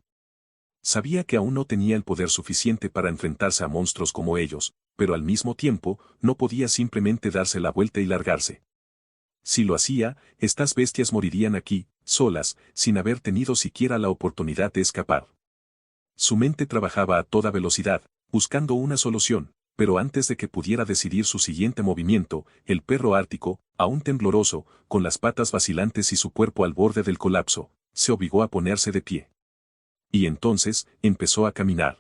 Sabía que aún no tenía el poder suficiente para enfrentarse a monstruos como ellos, pero al mismo tiempo, no podía simplemente darse la vuelta y largarse. Si lo hacía, estas bestias morirían aquí, solas, sin haber tenido siquiera la oportunidad de escapar. Su mente trabajaba a toda velocidad, buscando una solución, pero antes de que pudiera decidir su siguiente movimiento, el perro ártico, aún tembloroso, con las patas vacilantes y su cuerpo al borde del colapso, se obligó a ponerse de pie. Y entonces, empezó a caminar.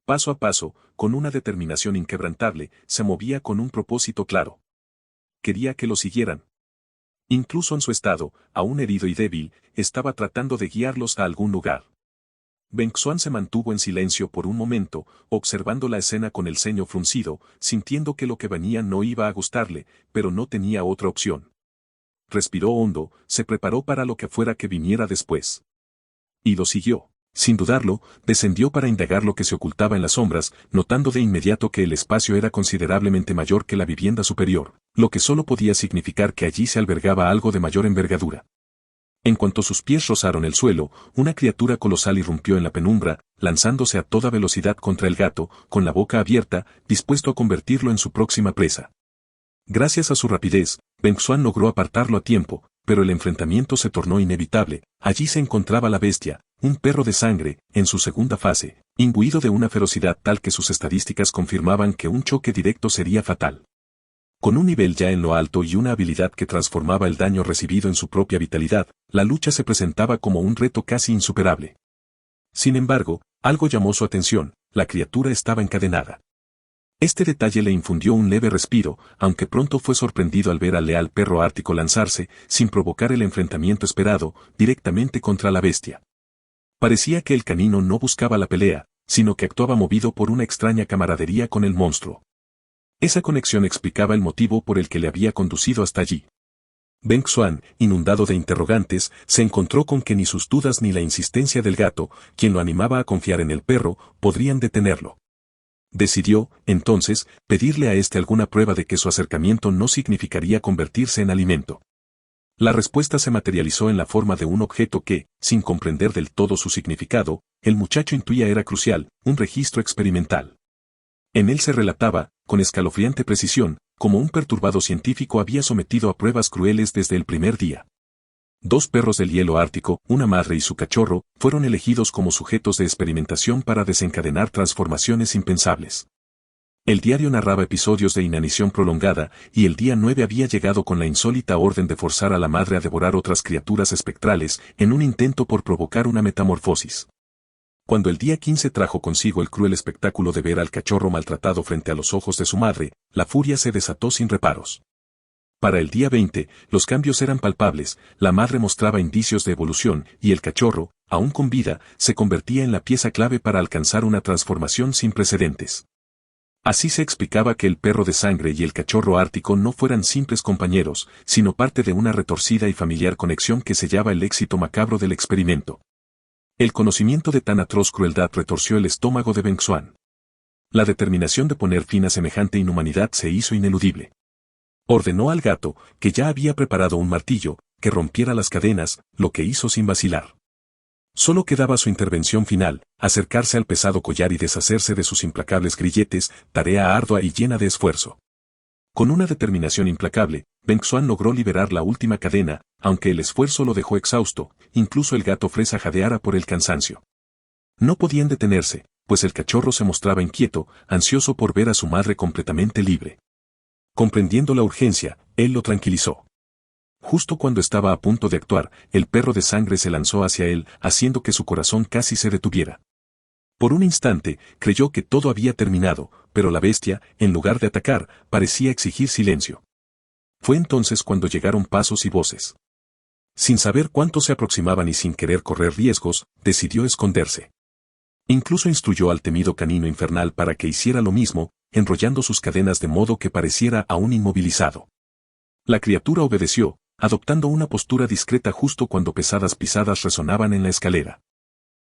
Paso a paso, con una determinación inquebrantable, se movía con un propósito claro. Quería que lo siguieran. Incluso en su estado, aún herido y débil, estaba tratando de guiarlos a algún lugar. Bengtsson se mantuvo en silencio por un momento, observando la escena con el ceño fruncido, sintiendo que lo que venía no iba a gustarle, pero no tenía otra opción. Respiró hondo, se preparó para lo que fuera que viniera después. Y lo siguió. Sin dudarlo, descendió para indagar lo que se ocultaba en las sombras, notando de inmediato que el espacio era considerablemente mayor que la vivienda superior, lo que solo podía significar que allí se albergaba algo de mayor envergadura. En cuanto sus pies rozaron el suelo, una criatura colosal irrumpió en la penumbra, lanzándose a toda velocidad contra el gato, con la boca abierta, dispuesto a convertirlo en su próxima presa. Gracias a su rapidez, Bengtsson logró apartarlo a tiempo, pero el enfrentamiento se tornó inevitable. Allí se encontraba la bestia, un perro de sangre, en su segunda fase, imbuido de una ferocidad tal que sus estadísticas confirmaban que un choque directo sería fatal. Con un nivel ya en lo alto y una habilidad que transformaba el daño recibido en su propia vitalidad, la lucha se presentaba como un reto casi insuperable. Sin embargo, algo llamó su atención: la criatura estaba encadenada. Este detalle le infundió un leve respiro, aunque pronto fue sorprendido al ver al leal perro ártico lanzarse, sin provocar el enfrentamiento esperado, directamente contra la bestia. Parecía que el canino no buscaba la pelea, sino que actuaba movido por una extraña camaradería con el monstruo. Esa conexión explicaba el motivo por el que le había conducido hasta allí. Ben Xuan, inundado de interrogantes, se encontró con que ni sus dudas ni la insistencia del gato, quien lo animaba a confiar en el perro, podrían detenerlo. Decidió, entonces, pedirle a este alguna prueba de que su acercamiento no significaría convertirse en alimento. La respuesta se materializó en la forma de un objeto que, sin comprender del todo su significado, el muchacho intuía era crucial: un registro experimental. En él se relataba, con escalofriante precisión, cómo un perturbado científico había sometido a pruebas crueles desde el primer día. 2 perros del hielo ártico, una madre y su cachorro, fueron elegidos como sujetos de experimentación para desencadenar transformaciones impensables. El diario narraba episodios de inanición prolongada, y el día 9 había llegado con la insólita orden de forzar a la madre a devorar otras criaturas espectrales, en un intento por provocar una metamorfosis. Cuando el día 15 trajo consigo el cruel espectáculo de ver al cachorro maltratado frente a los ojos de su madre, la furia se desató sin reparos. Para el día 20, los cambios eran palpables: la madre mostraba indicios de evolución, y el cachorro, aún con vida, se convertía en la pieza clave para alcanzar una transformación sin precedentes. Así se explicaba que el perro de sangre y el cachorro ártico no fueran simples compañeros, sino parte de una retorcida y familiar conexión que sellaba el éxito macabro del experimento. El conocimiento de tan atroz crueldad retorció el estómago de Ben Xuan. La determinación de poner fin a semejante inhumanidad se hizo ineludible. Ordenó al gato, que ya había preparado un martillo, que rompiera las cadenas, lo que hizo sin vacilar. Solo quedaba su intervención final: acercarse al pesado collar y deshacerse de sus implacables grilletes, tarea ardua y llena de esfuerzo. Con una determinación implacable, Ben Xuan logró liberar la última cadena, aunque el esfuerzo lo dejó exhausto. Incluso el gato fresa jadeara por el cansancio. No podían detenerse, pues el cachorro se mostraba inquieto, ansioso por ver a su madre completamente libre. Comprendiendo la urgencia, él lo tranquilizó. Justo cuando estaba a punto de actuar, el perro de sangre se lanzó hacia él, haciendo que su corazón casi se detuviera. Por un instante, creyó que todo había terminado, pero la bestia, en lugar de atacar, parecía exigir silencio. Fue entonces cuando llegaron pasos y voces. Sin saber cuánto se aproximaban y sin querer correr riesgos, decidió esconderse. Incluso instruyó al temido canino infernal para que hiciera lo mismo, enrollando sus cadenas de modo que pareciera aún inmovilizado. La criatura obedeció, adoptando una postura discreta justo cuando pesadas pisadas resonaban en la escalera.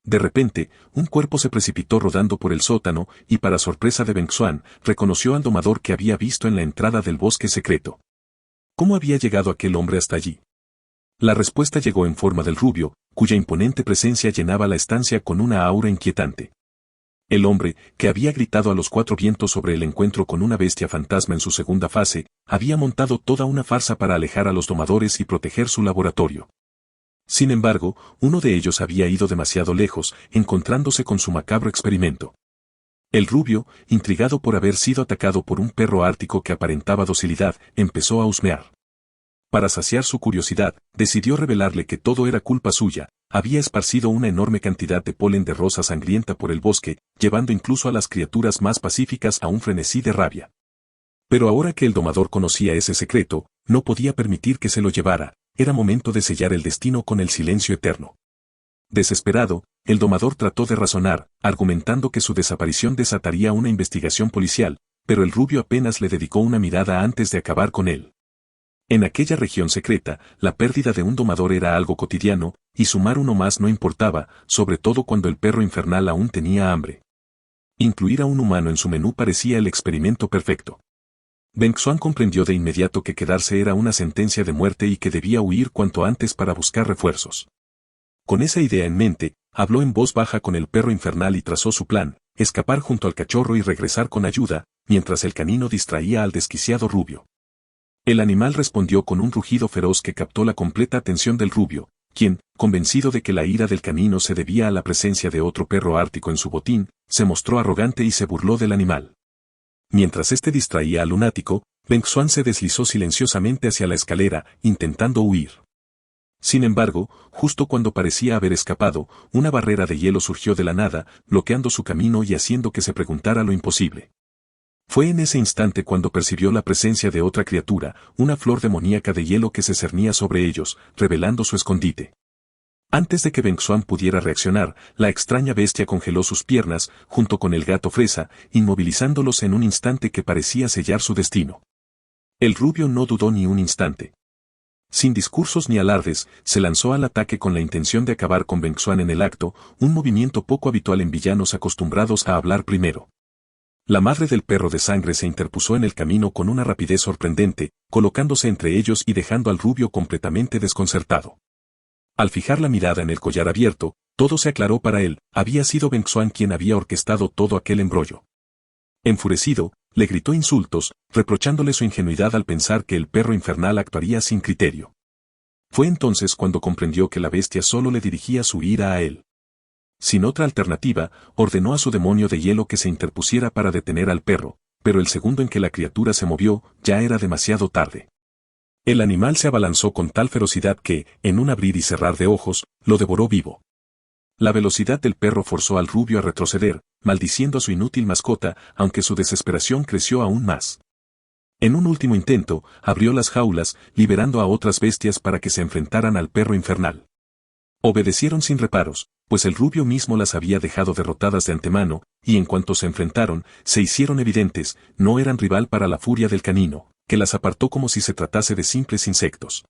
De repente, un cuerpo se precipitó rodando por el sótano, y para sorpresa de Ben Xuan, reconoció al domador que había visto en la entrada del bosque secreto. ¿Cómo había llegado aquel hombre hasta allí? La respuesta llegó en forma del rubio, cuya imponente presencia llenaba la estancia con una aura inquietante. El hombre, que había gritado a los 4 vientos sobre el encuentro con una bestia fantasma en su segunda fase, había montado toda una farsa para alejar a los domadores y proteger su laboratorio. Sin embargo, uno de ellos había ido demasiado lejos, encontrándose con su macabro experimento. El rubio, intrigado por haber sido atacado por un perro ártico que aparentaba docilidad, empezó a husmear. Para saciar su curiosidad, decidió revelarle que todo era culpa suya. Había esparcido una enorme cantidad de polen de rosa sangrienta por el bosque, llevando incluso a las criaturas más pacíficas a un frenesí de rabia. Pero ahora que el domador conocía ese secreto, no podía permitir que se lo llevara. Era momento de sellar el destino con el silencio eterno. Desesperado, el domador trató de razonar, argumentando que su desaparición desataría una investigación policial, pero el rubio apenas le dedicó una mirada antes de acabar con él. En aquella región secreta, la pérdida de un domador era algo cotidiano, y sumar uno más no importaba, sobre todo cuando el perro infernal aún tenía hambre. Incluir a un humano en su menú parecía el experimento perfecto. Ben Xuan comprendió de inmediato que quedarse era una sentencia de muerte y que debía huir cuanto antes para buscar refuerzos. Con esa idea en mente, habló en voz baja con el perro infernal y trazó su plan: escapar junto al cachorro y regresar con ayuda, mientras el canino distraía al desquiciado rubio. El animal respondió con un rugido feroz que captó la completa atención del rubio, quien, convencido de que la ira del canino se debía a la presencia de otro perro ártico en su botín, se mostró arrogante y se burló del animal. Mientras éste distraía al lunático, Beng Xuan se deslizó silenciosamente hacia la escalera, intentando huir. Sin embargo, justo cuando parecía haber escapado, una barrera de hielo surgió de la nada, bloqueando su camino y haciendo que se preguntara lo imposible. Fue en ese instante cuando percibió la presencia de otra criatura, una flor demoníaca de hielo que se cernía sobre ellos, revelando su escondite. Antes de que Beng Xuan pudiera reaccionar, la extraña bestia congeló sus piernas, junto con el gato fresa, inmovilizándolos en un instante que parecía sellar su destino. El rubio no dudó ni un instante. Sin discursos ni alardes, se lanzó al ataque con la intención de acabar con Beng Xuan en el acto, un movimiento poco habitual en villanos acostumbrados a hablar primero. La madre del perro de sangre se interpuso en el camino con una rapidez sorprendente, colocándose entre ellos y dejando al rubio completamente desconcertado. Al fijar la mirada en el collar abierto, todo se aclaró para él, había sido Beng Xuan quien había orquestado todo aquel embrollo. Enfurecido, le gritó insultos, reprochándole su ingenuidad al pensar que el perro infernal actuaría sin criterio. Fue entonces cuando comprendió que la bestia solo le dirigía su ira a él. Sin otra alternativa, ordenó a su demonio de hielo que se interpusiera para detener al perro, pero el segundo en que la criatura se movió, ya era demasiado tarde. El animal se abalanzó con tal ferocidad que, en un abrir y cerrar de ojos, lo devoró vivo. La velocidad del perro forzó al rubio a retroceder, maldiciendo a su inútil mascota, aunque su desesperación creció aún más. En un último intento, abrió las jaulas, liberando a otras bestias para que se enfrentaran al perro infernal. Obedecieron sin reparos, pues el rubio mismo las había dejado derrotadas de antemano, y en cuanto se enfrentaron, se hicieron evidentes, no eran rival para la furia del canino, que las apartó como si se tratase de simples insectos.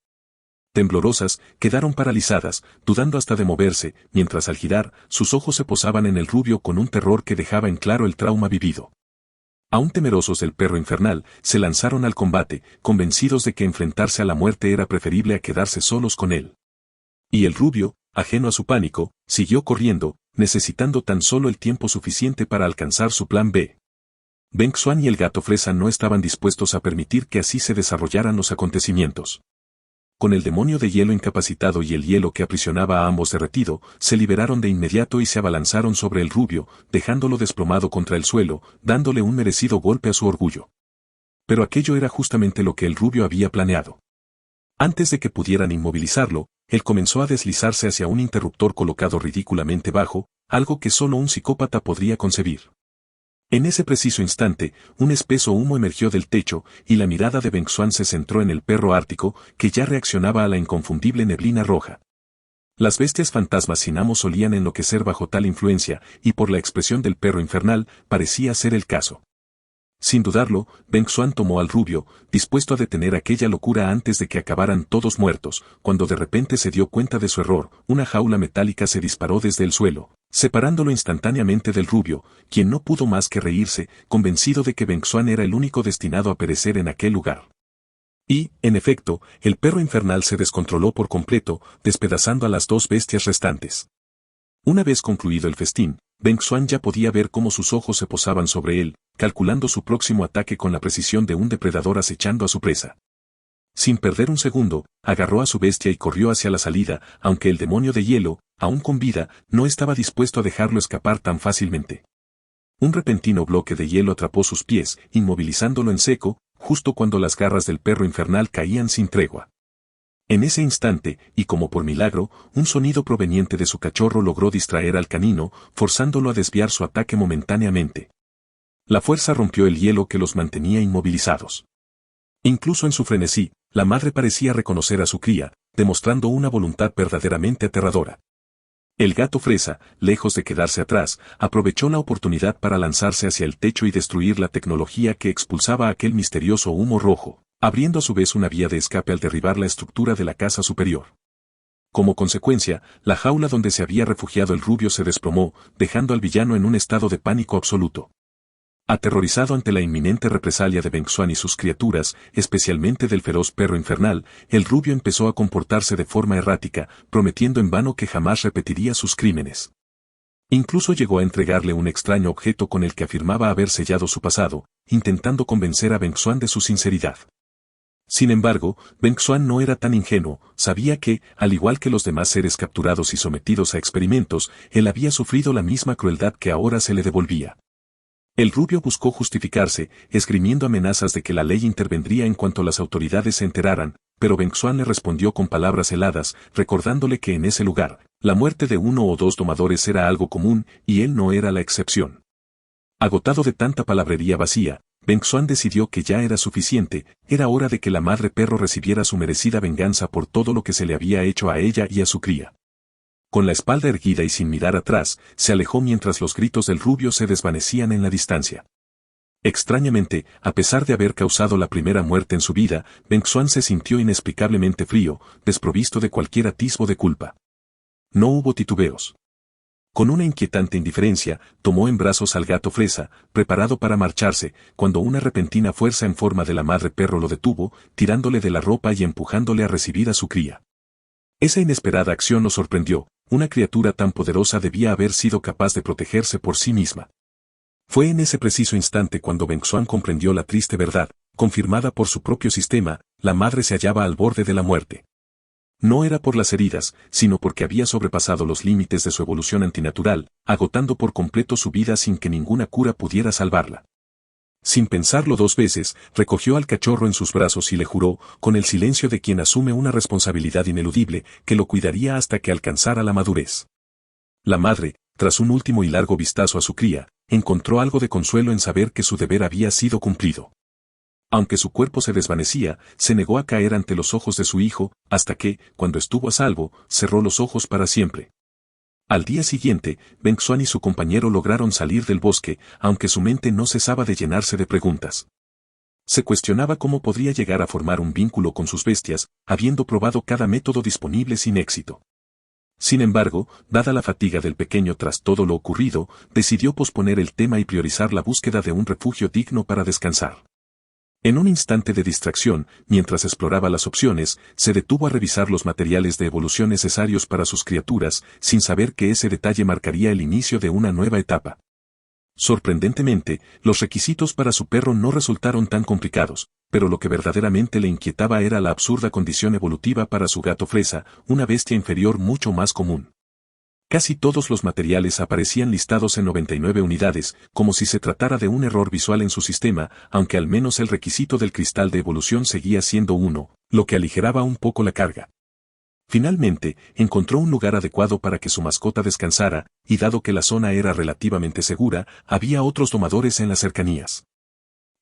Temblorosas, quedaron paralizadas, dudando hasta de moverse, mientras al girar, sus ojos se posaban en el rubio con un terror que dejaba en claro el trauma vivido. Aún temerosos del perro infernal, se lanzaron al combate, convencidos de que enfrentarse a la muerte era preferible a quedarse solos con él. Y el rubio, ajeno a su pánico, siguió corriendo, necesitando tan solo el tiempo suficiente para alcanzar su plan B. Beng Xuan y el gato fresa no estaban dispuestos a permitir que así se desarrollaran los acontecimientos. Con el demonio de hielo incapacitado y el hielo que aprisionaba a ambos derretido, se liberaron de inmediato y se abalanzaron sobre el rubio, dejándolo desplomado contra el suelo, dándole un merecido golpe a su orgullo. Pero aquello era justamente lo que el rubio había planeado. Antes de que pudieran inmovilizarlo, él comenzó a deslizarse hacia un interruptor colocado ridículamente bajo, algo que solo un psicópata podría concebir. En ese preciso instante, un espeso humo emergió del techo, y la mirada de Beng Xuan se centró en el perro ártico, que ya reaccionaba a la inconfundible neblina roja. Las bestias fantasmas sin amo solían enloquecer bajo tal influencia, y por la expresión del perro infernal, parecía ser el caso. Sin dudarlo, Beng Xuan tomó al rubio, dispuesto a detener aquella locura antes de que acabaran todos muertos, cuando de repente se dio cuenta de su error, una jaula metálica se disparó desde el suelo, separándolo instantáneamente del rubio, quien no pudo más que reírse, convencido de que Beng Xuan era el único destinado a perecer en aquel lugar. Y, en efecto, el perro infernal se descontroló por completo, despedazando a las dos bestias restantes. Una vez concluido el festín, Beng Xuan ya podía ver cómo sus ojos se posaban sobre él, calculando su próximo ataque con la precisión de un depredador acechando a su presa. Sin perder un segundo, agarró a su bestia y corrió hacia la salida, aunque el demonio de hielo, aún con vida, no estaba dispuesto a dejarlo escapar tan fácilmente. Un repentino bloque de hielo atrapó sus pies, inmovilizándolo en seco, justo cuando las garras del perro infernal caían sin tregua. En ese instante, y como por milagro, un sonido proveniente de su cachorro logró distraer al canino, forzándolo a desviar su ataque momentáneamente. La fuerza rompió el hielo que los mantenía inmovilizados. Incluso en su frenesí, la madre parecía reconocer a su cría, demostrando una voluntad verdaderamente aterradora. El gato fresa, lejos de quedarse atrás, aprovechó la oportunidad para lanzarse hacia el techo y destruir la tecnología que expulsaba aquel misterioso humo rojo, abriendo a su vez una vía de escape al derribar la estructura de la casa superior. Como consecuencia, la jaula donde se había refugiado el rubio se desplomó, dejando al villano en un estado de pánico absoluto. Aterrorizado ante la inminente represalia de Beng Xuan y sus criaturas, especialmente del feroz perro infernal, el rubio empezó a comportarse de forma errática, prometiendo en vano que jamás repetiría sus crímenes. Incluso llegó a entregarle un extraño objeto con el que afirmaba haber sellado su pasado, intentando convencer a Beng Xuan de su sinceridad. Sin embargo, Beng Xuan no era tan ingenuo, sabía que, al igual que los demás seres capturados y sometidos a experimentos, él había sufrido la misma crueldad que ahora se le devolvía. El rubio buscó justificarse, esgrimiendo amenazas de que la ley intervendría en cuanto las autoridades se enteraran, pero Beng Xuan le respondió con palabras heladas, recordándole que en ese lugar, la muerte de uno o dos domadores era algo común, y él no era la excepción. Agotado de tanta palabrería vacía, Beng Xuan decidió que ya era suficiente, era hora de que la madre perro recibiera su merecida venganza por todo lo que se le había hecho a ella y a su cría. Con la espalda erguida y sin mirar atrás, se alejó mientras los gritos del rubio se desvanecían en la distancia. Extrañamente, a pesar de haber causado la primera muerte en su vida, Beng Xuan se sintió inexplicablemente frío, desprovisto de cualquier atisbo de culpa. No hubo titubeos. Con una inquietante indiferencia, tomó en brazos al gato fresa, preparado para marcharse, cuando una repentina fuerza en forma de la madre perro lo detuvo, tirándole de la ropa y empujándole a recibir a su cría. Esa inesperada acción lo sorprendió, una criatura tan poderosa debía haber sido capaz de protegerse por sí misma. Fue en ese preciso instante cuando Beng Xuan comprendió la triste verdad, confirmada por su propio sistema, la madre se hallaba al borde de la muerte. No era por las heridas, sino porque había sobrepasado los límites de su evolución antinatural, agotando por completo su vida sin que ninguna cura pudiera salvarla. Sin pensarlo dos veces, recogió al cachorro en sus brazos y le juró, con el silencio de quien asume una responsabilidad ineludible, que lo cuidaría hasta que alcanzara la madurez. La madre, tras un último y largo vistazo a su cría, encontró algo de consuelo en saber que su deber había sido cumplido. Aunque su cuerpo se desvanecía, se negó a caer ante los ojos de su hijo, hasta que, cuando estuvo a salvo, cerró los ojos para siempre. Al día siguiente, Beng Xuan y su compañero lograron salir del bosque, aunque su mente no cesaba de llenarse de preguntas. Se cuestionaba cómo podría llegar a formar un vínculo con sus bestias, habiendo probado cada método disponible sin éxito. Sin embargo, dada la fatiga del pequeño tras todo lo ocurrido, decidió posponer el tema y priorizar la búsqueda de un refugio digno para descansar. En un instante de distracción, mientras exploraba las opciones, se detuvo a revisar los materiales de evolución necesarios para sus criaturas, sin saber que ese detalle marcaría el inicio de una nueva etapa. Sorprendentemente, los requisitos para su perro no resultaron tan complicados, pero lo que verdaderamente le inquietaba era la absurda condición evolutiva para su gato fresa, una bestia inferior mucho más común. Casi todos los materiales aparecían listados en 99 unidades, como si se tratara de un error visual en su sistema, aunque al menos el requisito del cristal de evolución seguía siendo 1, lo que aligeraba un poco la carga. Finalmente, encontró un lugar adecuado para que su mascota descansara, y dado que la zona era relativamente segura, había otros domadores en las cercanías.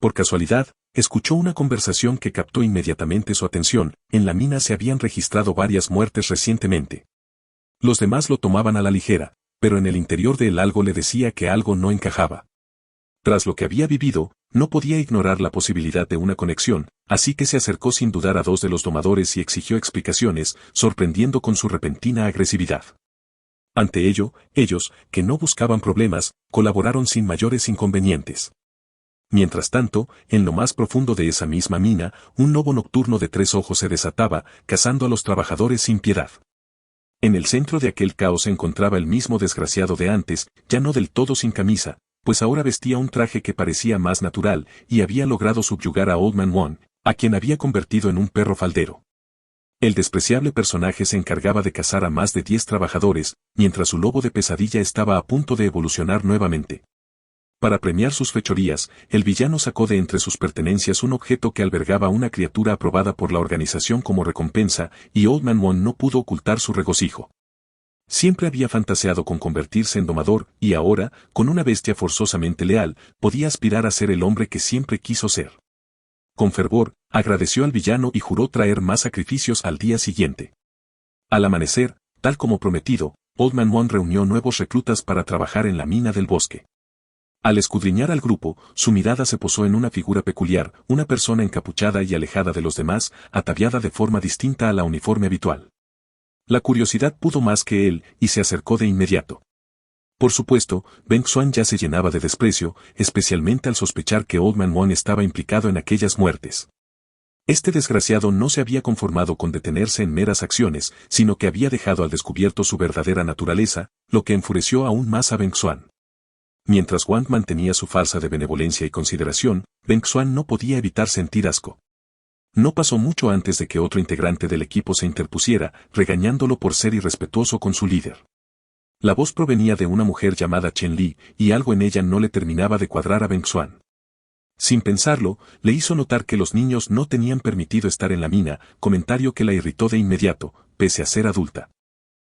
Por casualidad, escuchó una conversación que captó inmediatamente su atención. En la mina se habían registrado varias muertes recientemente. Los demás lo tomaban a la ligera, pero en el interior de él algo le decía que algo no encajaba. Tras lo que había vivido, no podía ignorar la posibilidad de una conexión, así que se acercó sin dudar a dos de los domadores y exigió explicaciones, sorprendiendo con su repentina agresividad. Ante ello, ellos, que no buscaban problemas, colaboraron sin mayores inconvenientes. Mientras tanto, en lo más profundo de esa misma mina, un lobo nocturno de 3 ojos se desataba, cazando a los trabajadores sin piedad. En el centro de aquel caos se encontraba el mismo desgraciado de antes, ya no del todo sin camisa, pues ahora vestía un traje que parecía más natural, y había logrado subyugar a Old Man Won, a quien había convertido en un perro faldero. El despreciable personaje se encargaba de cazar a más de 10 trabajadores, mientras su lobo de pesadilla estaba a punto de evolucionar nuevamente. Para premiar sus fechorías, el villano sacó de entre sus pertenencias un objeto que albergaba una criatura aprobada por la organización como recompensa, y Old Man Won no pudo ocultar su regocijo. Siempre había fantaseado con convertirse en domador, y ahora, con una bestia forzosamente leal, podía aspirar a ser el hombre que siempre quiso ser. Con fervor, agradeció al villano y juró traer más sacrificios al día siguiente. Al amanecer, tal como prometido, Old Man Won reunió nuevos reclutas para trabajar en la mina del bosque. Al escudriñar al grupo, su mirada se posó en una figura peculiar, una persona encapuchada y alejada de los demás, ataviada de forma distinta a la uniforme habitual. La curiosidad pudo más que él, y se acercó de inmediato. Por supuesto, Beng Xuan ya se llenaba de desprecio, especialmente al sospechar que Old Man Won estaba implicado en aquellas muertes. Este desgraciado no se había conformado con detenerse en meras acciones, sino que había dejado al descubierto su verdadera naturaleza, lo que enfureció aún más a Beng Xuan. Mientras Wang mantenía su farsa de benevolencia y consideración, Beng Xuan no podía evitar sentir asco. No pasó mucho antes de que otro integrante del equipo se interpusiera, regañándolo por ser irrespetuoso con su líder. La voz provenía de una mujer llamada Chen Li, y algo en ella no le terminaba de cuadrar a Beng Xuan. Sin pensarlo, le hizo notar que los niños no tenían permitido estar en la mina, comentario que la irritó de inmediato, pese a ser adulta.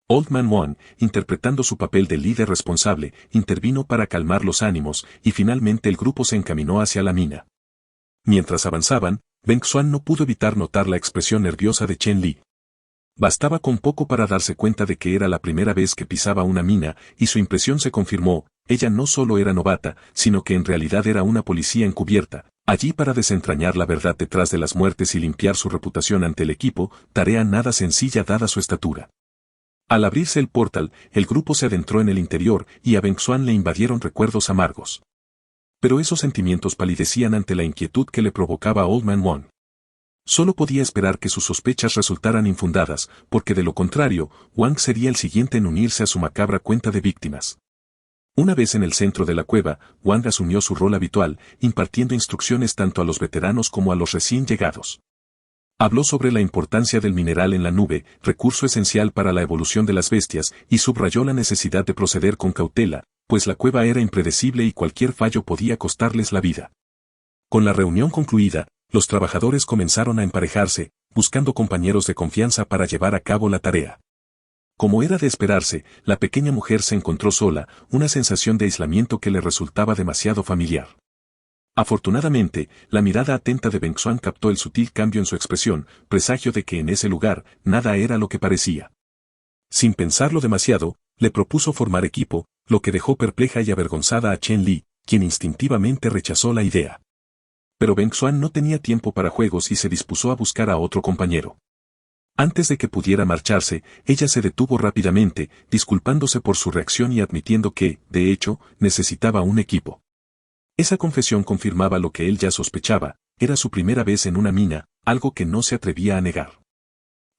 Old Man Wang, interpretando su papel de líder responsable, intervino para calmar los ánimos, y finalmente el grupo se encaminó hacia la mina. Mientras avanzaban, Beng Xuan no pudo evitar notar la expresión nerviosa de Chen Li. Bastaba con poco para darse cuenta de que era la primera vez que pisaba una mina, y su impresión se confirmó: ella no solo era novata, sino que en realidad era una policía encubierta, allí para desentrañar la verdad detrás de las muertes y limpiar su reputación ante el equipo, tarea nada sencilla dada su estatura. Al abrirse el portal, el grupo se adentró en el interior, y a Beng Xuan le invadieron recuerdos amargos. Pero esos sentimientos palidecían ante la inquietud que le provocaba a Old Man Wang. Solo podía esperar que sus sospechas resultaran infundadas, porque de lo contrario, Wang sería el siguiente en unirse a su macabra cuenta de víctimas. Una vez en el centro de la cueva, Wang asumió su rol habitual, impartiendo instrucciones tanto a los veteranos como a los recién llegados. Habló sobre la importancia del mineral en la nube, recurso esencial para la evolución de las bestias, y subrayó la necesidad de proceder con cautela, pues la cueva era impredecible y cualquier fallo podía costarles la vida. Con la reunión concluida, los trabajadores comenzaron a emparejarse, buscando compañeros de confianza para llevar a cabo la tarea. Como era de esperarse, la pequeña mujer se encontró sola, una sensación de aislamiento que le resultaba demasiado familiar. Afortunadamente, la mirada atenta de Beng Xuan captó el sutil cambio en su expresión, presagio de que en ese lugar, nada era lo que parecía. Sin pensarlo demasiado, le propuso formar equipo, lo que dejó perpleja y avergonzada a Chen Li, quien instintivamente rechazó la idea. Pero Beng Xuan no tenía tiempo para juegos y se dispuso a buscar a otro compañero. Antes de que pudiera marcharse, ella se detuvo rápidamente, disculpándose por su reacción y admitiendo que, de hecho, necesitaba un equipo. Esa confesión confirmaba lo que él ya sospechaba: era su primera vez en una mina, algo que no se atrevía a negar.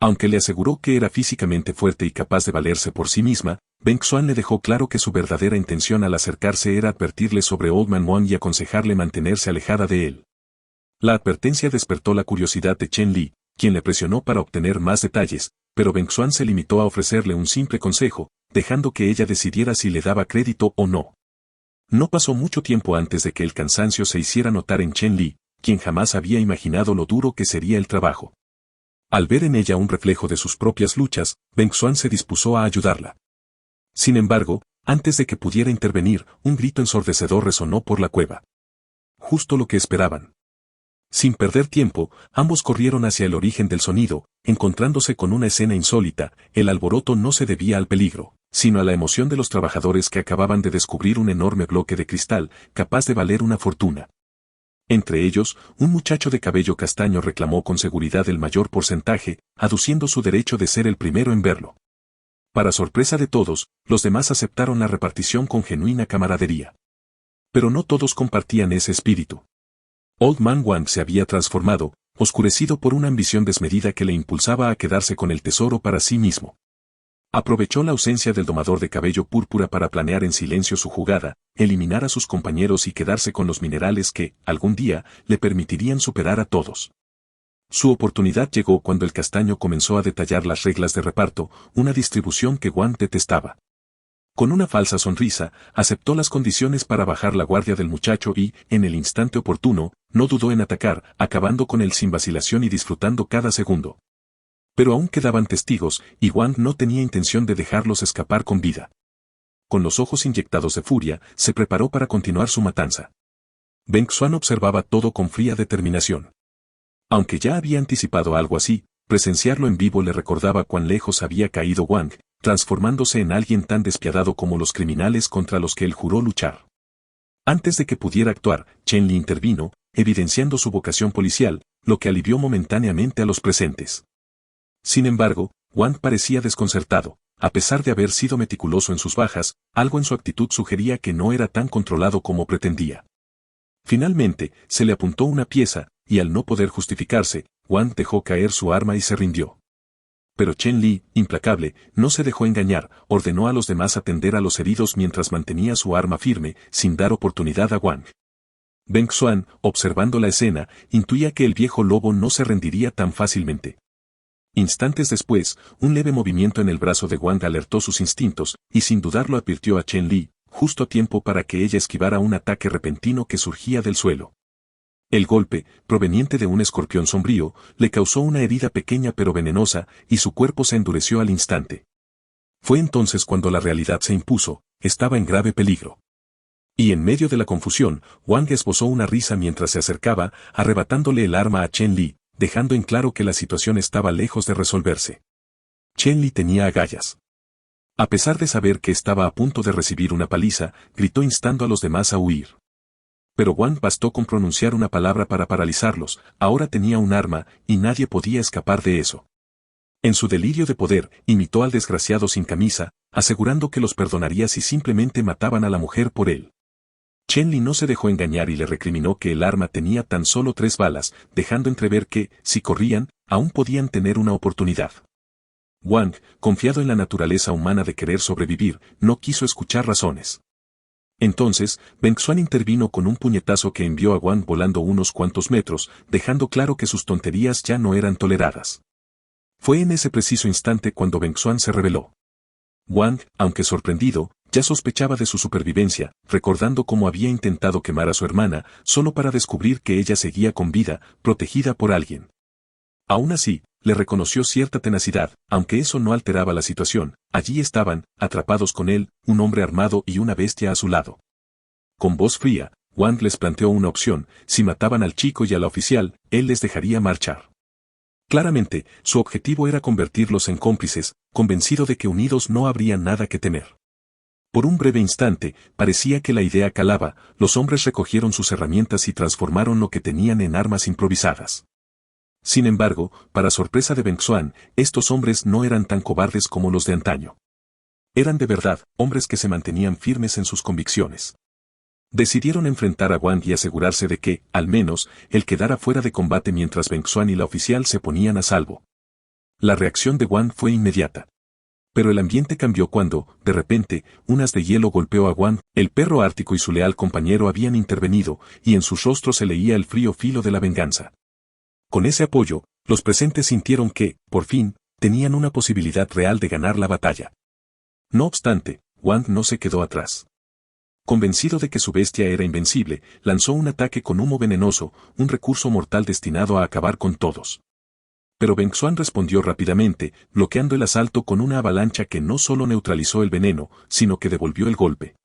Aunque le aseguró que era físicamente fuerte y capaz de valerse por sí misma, Beng Xuan le dejó claro que su verdadera intención al acercarse era advertirle sobre Old Man Wang y aconsejarle mantenerse alejada de él. La advertencia despertó la curiosidad de Chen Li, quien le presionó para obtener más detalles, pero Beng Xuan se limitó a ofrecerle un simple consejo, dejando que ella decidiera si le daba crédito o no. No pasó mucho tiempo antes de que el cansancio se hiciera notar en Chen Li, quien jamás había imaginado lo duro que sería el trabajo. Al ver en ella un reflejo de sus propias luchas, Beng Xuan se dispuso a ayudarla. Sin embargo, antes de que pudiera intervenir, un grito ensordecedor resonó por la cueva. Justo lo que esperaban. Sin perder tiempo, ambos corrieron hacia el origen del sonido, encontrándose con una escena insólita: el alboroto no se debía al peligro, sino a la emoción de los trabajadores que acababan de descubrir un enorme bloque de cristal, capaz de valer una fortuna. Entre ellos, un muchacho de cabello castaño reclamó con seguridad el mayor porcentaje, aduciendo su derecho de ser el primero en verlo. Para sorpresa de todos, los demás aceptaron la repartición con genuina camaradería. Pero no todos compartían ese espíritu. Old Man Wang se había transformado, oscurecido por una ambición desmedida que le impulsaba a quedarse con el tesoro para sí mismo. Aprovechó la ausencia del domador de cabello púrpura para planear en silencio su jugada, eliminar a sus compañeros y quedarse con los minerales que, algún día, le permitirían superar a todos. Su oportunidad llegó cuando el castaño comenzó a detallar las reglas de reparto, una distribución que Wang detestaba. Con una falsa sonrisa, aceptó las condiciones para bajar la guardia del muchacho y, en el instante oportuno, no dudó en atacar, acabando con él sin vacilación y disfrutando cada segundo. Pero aún quedaban testigos, y Wang no tenía intención de dejarlos escapar con vida. Con los ojos inyectados de furia, se preparó para continuar su matanza. Beng Xuan observaba todo con fría determinación. Aunque ya había anticipado algo así, presenciarlo en vivo le recordaba cuán lejos había caído Wang, transformándose en alguien tan despiadado como los criminales contra los que él juró luchar. Antes de que pudiera actuar, Chen Li intervino, evidenciando su vocación policial, lo que alivió momentáneamente a los presentes. Sin embargo, Wang parecía desconcertado. A pesar de haber sido meticuloso en sus bajas, algo en su actitud sugería que no era tan controlado como pretendía. Finalmente, se le apuntó una pieza, y al no poder justificarse, Wang dejó caer su arma y se rindió. Pero Chen Li, implacable, no se dejó engañar, ordenó a los demás atender a los heridos mientras mantenía su arma firme, sin dar oportunidad a Wang. Beng Xuan, observando la escena, intuía que el viejo lobo no se rendiría tan fácilmente. Instantes después, un leve movimiento en el brazo de Wang alertó sus instintos, y sin dudarlo advirtió a Chen Li, justo a tiempo para que ella esquivara un ataque repentino que surgía del suelo. El golpe, proveniente de un escorpión sombrío, le causó una herida pequeña pero venenosa, y su cuerpo se endureció al instante. Fue entonces cuando la realidad se impuso, estaba en grave peligro. Y en medio de la confusión, Wang esbozó una risa mientras se acercaba, arrebatándole el arma a Chen Li, dejando en claro que la situación estaba lejos de resolverse. Chen Li tenía agallas. A pesar de saber que estaba a punto de recibir una paliza, gritó instando a los demás a huir. Pero Wang bastó con pronunciar una palabra para paralizarlos, ahora tenía un arma, y nadie podía escapar de eso. En su delirio de poder, imitó al desgraciado sin camisa, asegurando que los perdonaría si simplemente mataban a la mujer por él. Chen Li no se dejó engañar y le recriminó que el arma tenía tan solo 3 balas, dejando entrever que, si corrían, aún podían tener una oportunidad. Wang, confiado en la naturaleza humana de querer sobrevivir, no quiso escuchar razones. Entonces, Bengzuan intervino con un puñetazo que envió a Wang volando unos cuantos metros, dejando claro que sus tonterías ya no eran toleradas. Fue en ese preciso instante cuando Bengzuan se rebeló. Wang, aunque sorprendido, ya sospechaba de su supervivencia, recordando cómo había intentado quemar a su hermana, solo para descubrir que ella seguía con vida, protegida por alguien. Aún así, le reconoció cierta tenacidad, aunque eso no alteraba la situación. Allí estaban, atrapados con él, un hombre armado y una bestia a su lado. Con voz fría, Wang les planteó una opción: si mataban al chico y a la oficial, él les dejaría marchar. Claramente, su objetivo era convertirlos en cómplices, convencido de que unidos no habría nada que temer. Por un breve instante, parecía que la idea calaba, los hombres recogieron sus herramientas y transformaron lo que tenían en armas improvisadas. Sin embargo, para sorpresa de Bengzuan, estos hombres no eran tan cobardes como los de antaño. Eran de verdad, hombres que se mantenían firmes en sus convicciones. Decidieron enfrentar a Wang y asegurarse de que, al menos, él quedara fuera de combate mientras Bengzuan y la oficial se ponían a salvo. La reacción de Wang fue inmediata. Pero el ambiente cambió cuando, de repente, un haz de hielo golpeó a Wang. El perro ártico y su leal compañero habían intervenido, y en sus rostros se leía el frío filo de la venganza. Con ese apoyo, los presentes sintieron que, por fin, tenían una posibilidad real de ganar la batalla. No obstante, Wang no se quedó atrás. Convencido de que su bestia era invencible, lanzó un ataque con humo venenoso, un recurso mortal destinado a acabar con todos. Pero Bengzuan respondió rápidamente, bloqueando el asalto con una avalancha que no solo neutralizó el veneno, sino que devolvió el golpe.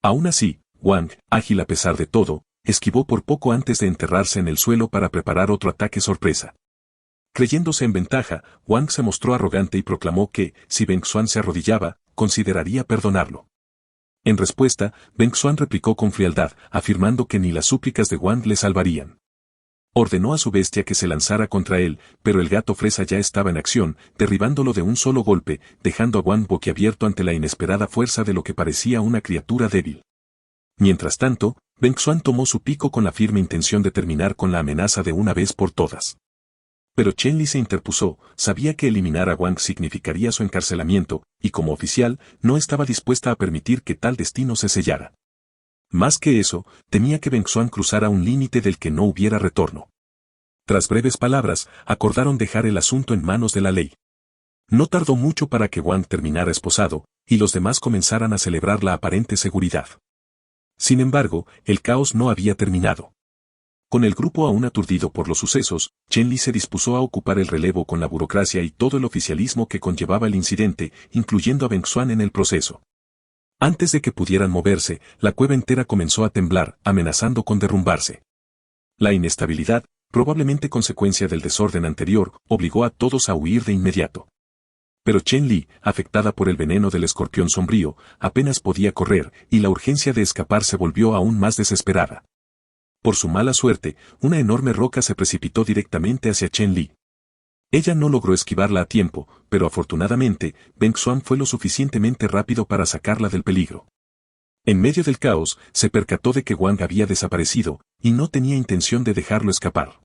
Aún así, Wang, ágil a pesar de todo, esquivó por poco antes de enterrarse en el suelo para preparar otro ataque sorpresa. Creyéndose en ventaja, Wang se mostró arrogante y proclamó que, si Bengzuan se arrodillaba, consideraría perdonarlo. En respuesta, Bengzuan replicó con frialdad, afirmando que ni las súplicas de Wang le salvarían. Ordenó a su bestia que se lanzara contra él, pero el gato fresa ya estaba en acción, derribándolo de un solo golpe, dejando a Wang boquiabierto ante la inesperada fuerza de lo que parecía una criatura débil. Mientras tanto, Bengzuan tomó su pico con la firme intención de terminar con la amenaza de una vez por todas. Pero Chen Li se interpuso, sabía que eliminar a Wang significaría su encarcelamiento, y como oficial, no estaba dispuesta a permitir que tal destino se sellara. Más que eso, temía que Bengzuan cruzara un límite del que no hubiera retorno. Tras breves palabras, acordaron dejar el asunto en manos de la ley. No tardó mucho para que Wang terminara esposado, y los demás comenzaran a celebrar la aparente seguridad. Sin embargo, el caos no había terminado. Con el grupo aún aturdido por los sucesos, Chen Li se dispuso a ocupar el relevo con la burocracia y todo el oficialismo que conllevaba el incidente, incluyendo a Bengzuan en el proceso. Antes de que pudieran moverse, la cueva entera comenzó a temblar, amenazando con derrumbarse. La inestabilidad, probablemente consecuencia del desorden anterior, obligó a todos a huir de inmediato. Pero Chen Li, afectada por el veneno del escorpión sombrío, apenas podía correr, y la urgencia de escapar se volvió aún más desesperada. Por su mala suerte, una enorme roca se precipitó directamente hacia Chen Li. Ella no logró esquivarla a tiempo, pero afortunadamente, Bengzuan fue lo suficientemente rápido para sacarla del peligro. En medio del caos, se percató de que Wang había desaparecido, y no tenía intención de dejarlo escapar.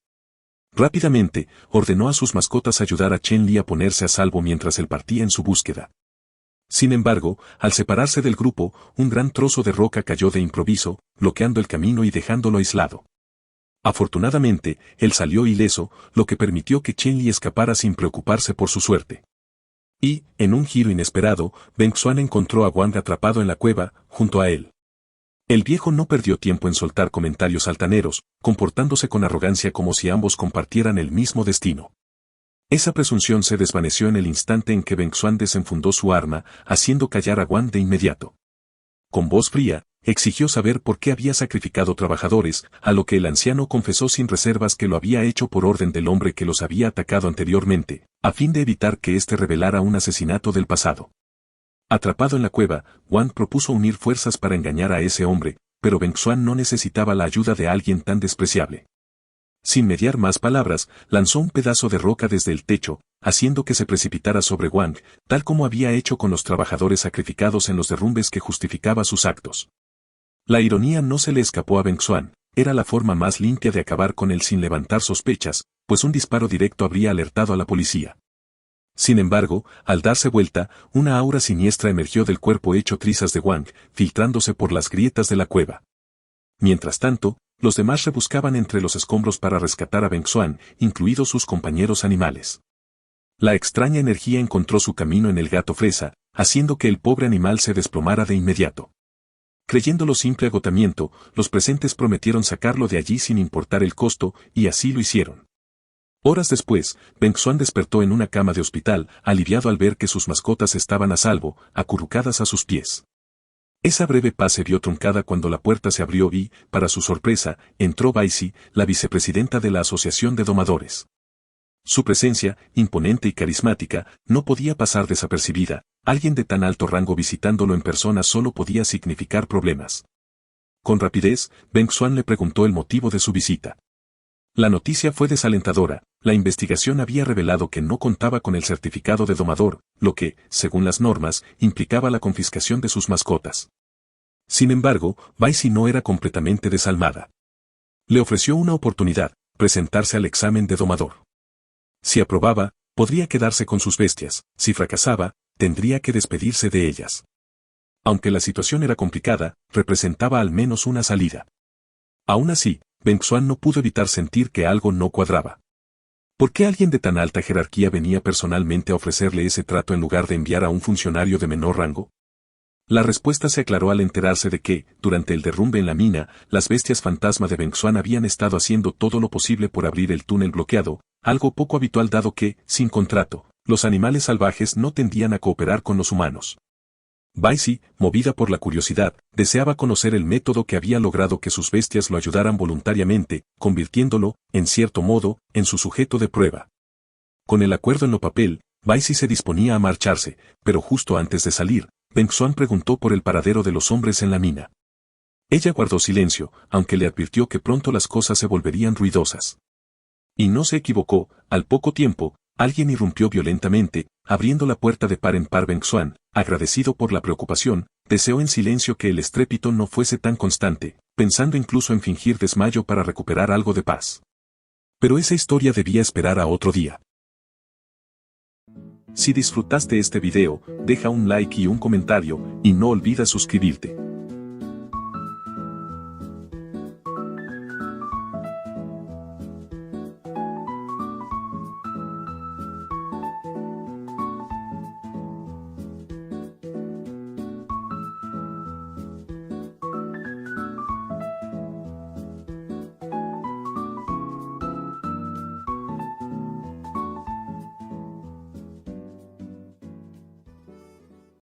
Rápidamente, ordenó a sus mascotas ayudar a Chen Li a ponerse a salvo mientras él partía en su búsqueda. Sin embargo, al separarse del grupo, un gran trozo de roca cayó de improviso, bloqueando el camino y dejándolo aislado. Afortunadamente, él salió ileso, lo que permitió que Chen Li escapara sin preocuparse por su suerte. Y, en un giro inesperado, Beng Xuan encontró a Wang atrapado en la cueva, junto a él. El viejo no perdió tiempo en soltar comentarios altaneros, comportándose con arrogancia como si ambos compartieran el mismo destino. Esa presunción se desvaneció en el instante en que Beng Xuan desenfundó su arma, haciendo callar a Wang de inmediato. Con voz fría, exigió saber por qué había sacrificado trabajadores, a lo que el anciano confesó sin reservas que lo había hecho por orden del hombre que los había atacado anteriormente, a fin de evitar que éste revelara un asesinato del pasado. Atrapado en la cueva, Wang propuso unir fuerzas para engañar a ese hombre, pero Beng Xuan no necesitaba la ayuda de alguien tan despreciable. Sin mediar más palabras, lanzó un pedazo de roca desde el techo, haciendo que se precipitara sobre Wang, tal como había hecho con los trabajadores sacrificados en los derrumbes que justificaba sus actos. La ironía no se le escapó a Beng Xuan, era la forma más limpia de acabar con él sin levantar sospechas, pues un disparo directo habría alertado a la policía. Sin embargo, al darse vuelta, una aura siniestra emergió del cuerpo hecho trizas de Wang, filtrándose por las grietas de la cueva. Mientras tanto, los demás rebuscaban entre los escombros para rescatar a Beng Xuan, incluidos sus compañeros animales. La extraña energía encontró su camino en el gato fresa, haciendo que el pobre animal se desplomara de inmediato. Creyéndolo simple agotamiento, los presentes prometieron sacarlo de allí sin importar el costo, y así lo hicieron. Horas después, Beng Xuan despertó en una cama de hospital, aliviado al ver que sus mascotas estaban a salvo, acurrucadas a sus pies. Esa breve paz se vio truncada cuando la puerta se abrió y, para su sorpresa, entró Bai Si, la vicepresidenta de la Asociación de Domadores. Su presencia, imponente y carismática, no podía pasar desapercibida, alguien de tan alto rango visitándolo en persona solo podía significar problemas. Con rapidez, Beng Xuan le preguntó el motivo de su visita. La noticia fue desalentadora, la investigación había revelado que no contaba con el certificado de domador, lo que, según las normas, implicaba la confiscación de sus mascotas. Sin embargo, Bai Si no era completamente desalmada. Le ofreció una oportunidad, presentarse al examen de domador. Si aprobaba, podría quedarse con sus bestias, si fracasaba, tendría que despedirse de ellas. Aunque la situación era complicada, representaba al menos una salida. Aún así, Beng Xuan no pudo evitar sentir que algo no cuadraba. ¿Por qué alguien de tan alta jerarquía venía personalmente a ofrecerle ese trato en lugar de enviar a un funcionario de menor rango? La respuesta se aclaró al enterarse de que, durante el derrumbe en la mina, las bestias fantasma de Beng Xuan habían estado haciendo todo lo posible por abrir el túnel bloqueado, algo poco habitual dado que, sin contrato, los animales salvajes no tendían a cooperar con los humanos. Bai Si, movida por la curiosidad, deseaba conocer el método que había logrado que sus bestias lo ayudaran voluntariamente, convirtiéndolo, en cierto modo, en su sujeto de prueba. Con el acuerdo en lo papel, Bai Si se disponía a marcharse, pero justo antes de salir, Beng Xuan preguntó por el paradero de los hombres en la mina. Ella guardó silencio, aunque le advirtió que pronto las cosas se volverían ruidosas. Y no se equivocó, al poco tiempo, alguien irrumpió violentamente, abriendo la puerta de par en par. Beng Xuan, agradecido por la preocupación, deseó en silencio que el estrépito no fuese tan constante, pensando incluso en fingir desmayo para recuperar algo de paz. Pero esa historia debía esperar a otro día. Si disfrutaste este video, deja un like y un comentario, y no olvides suscribirte.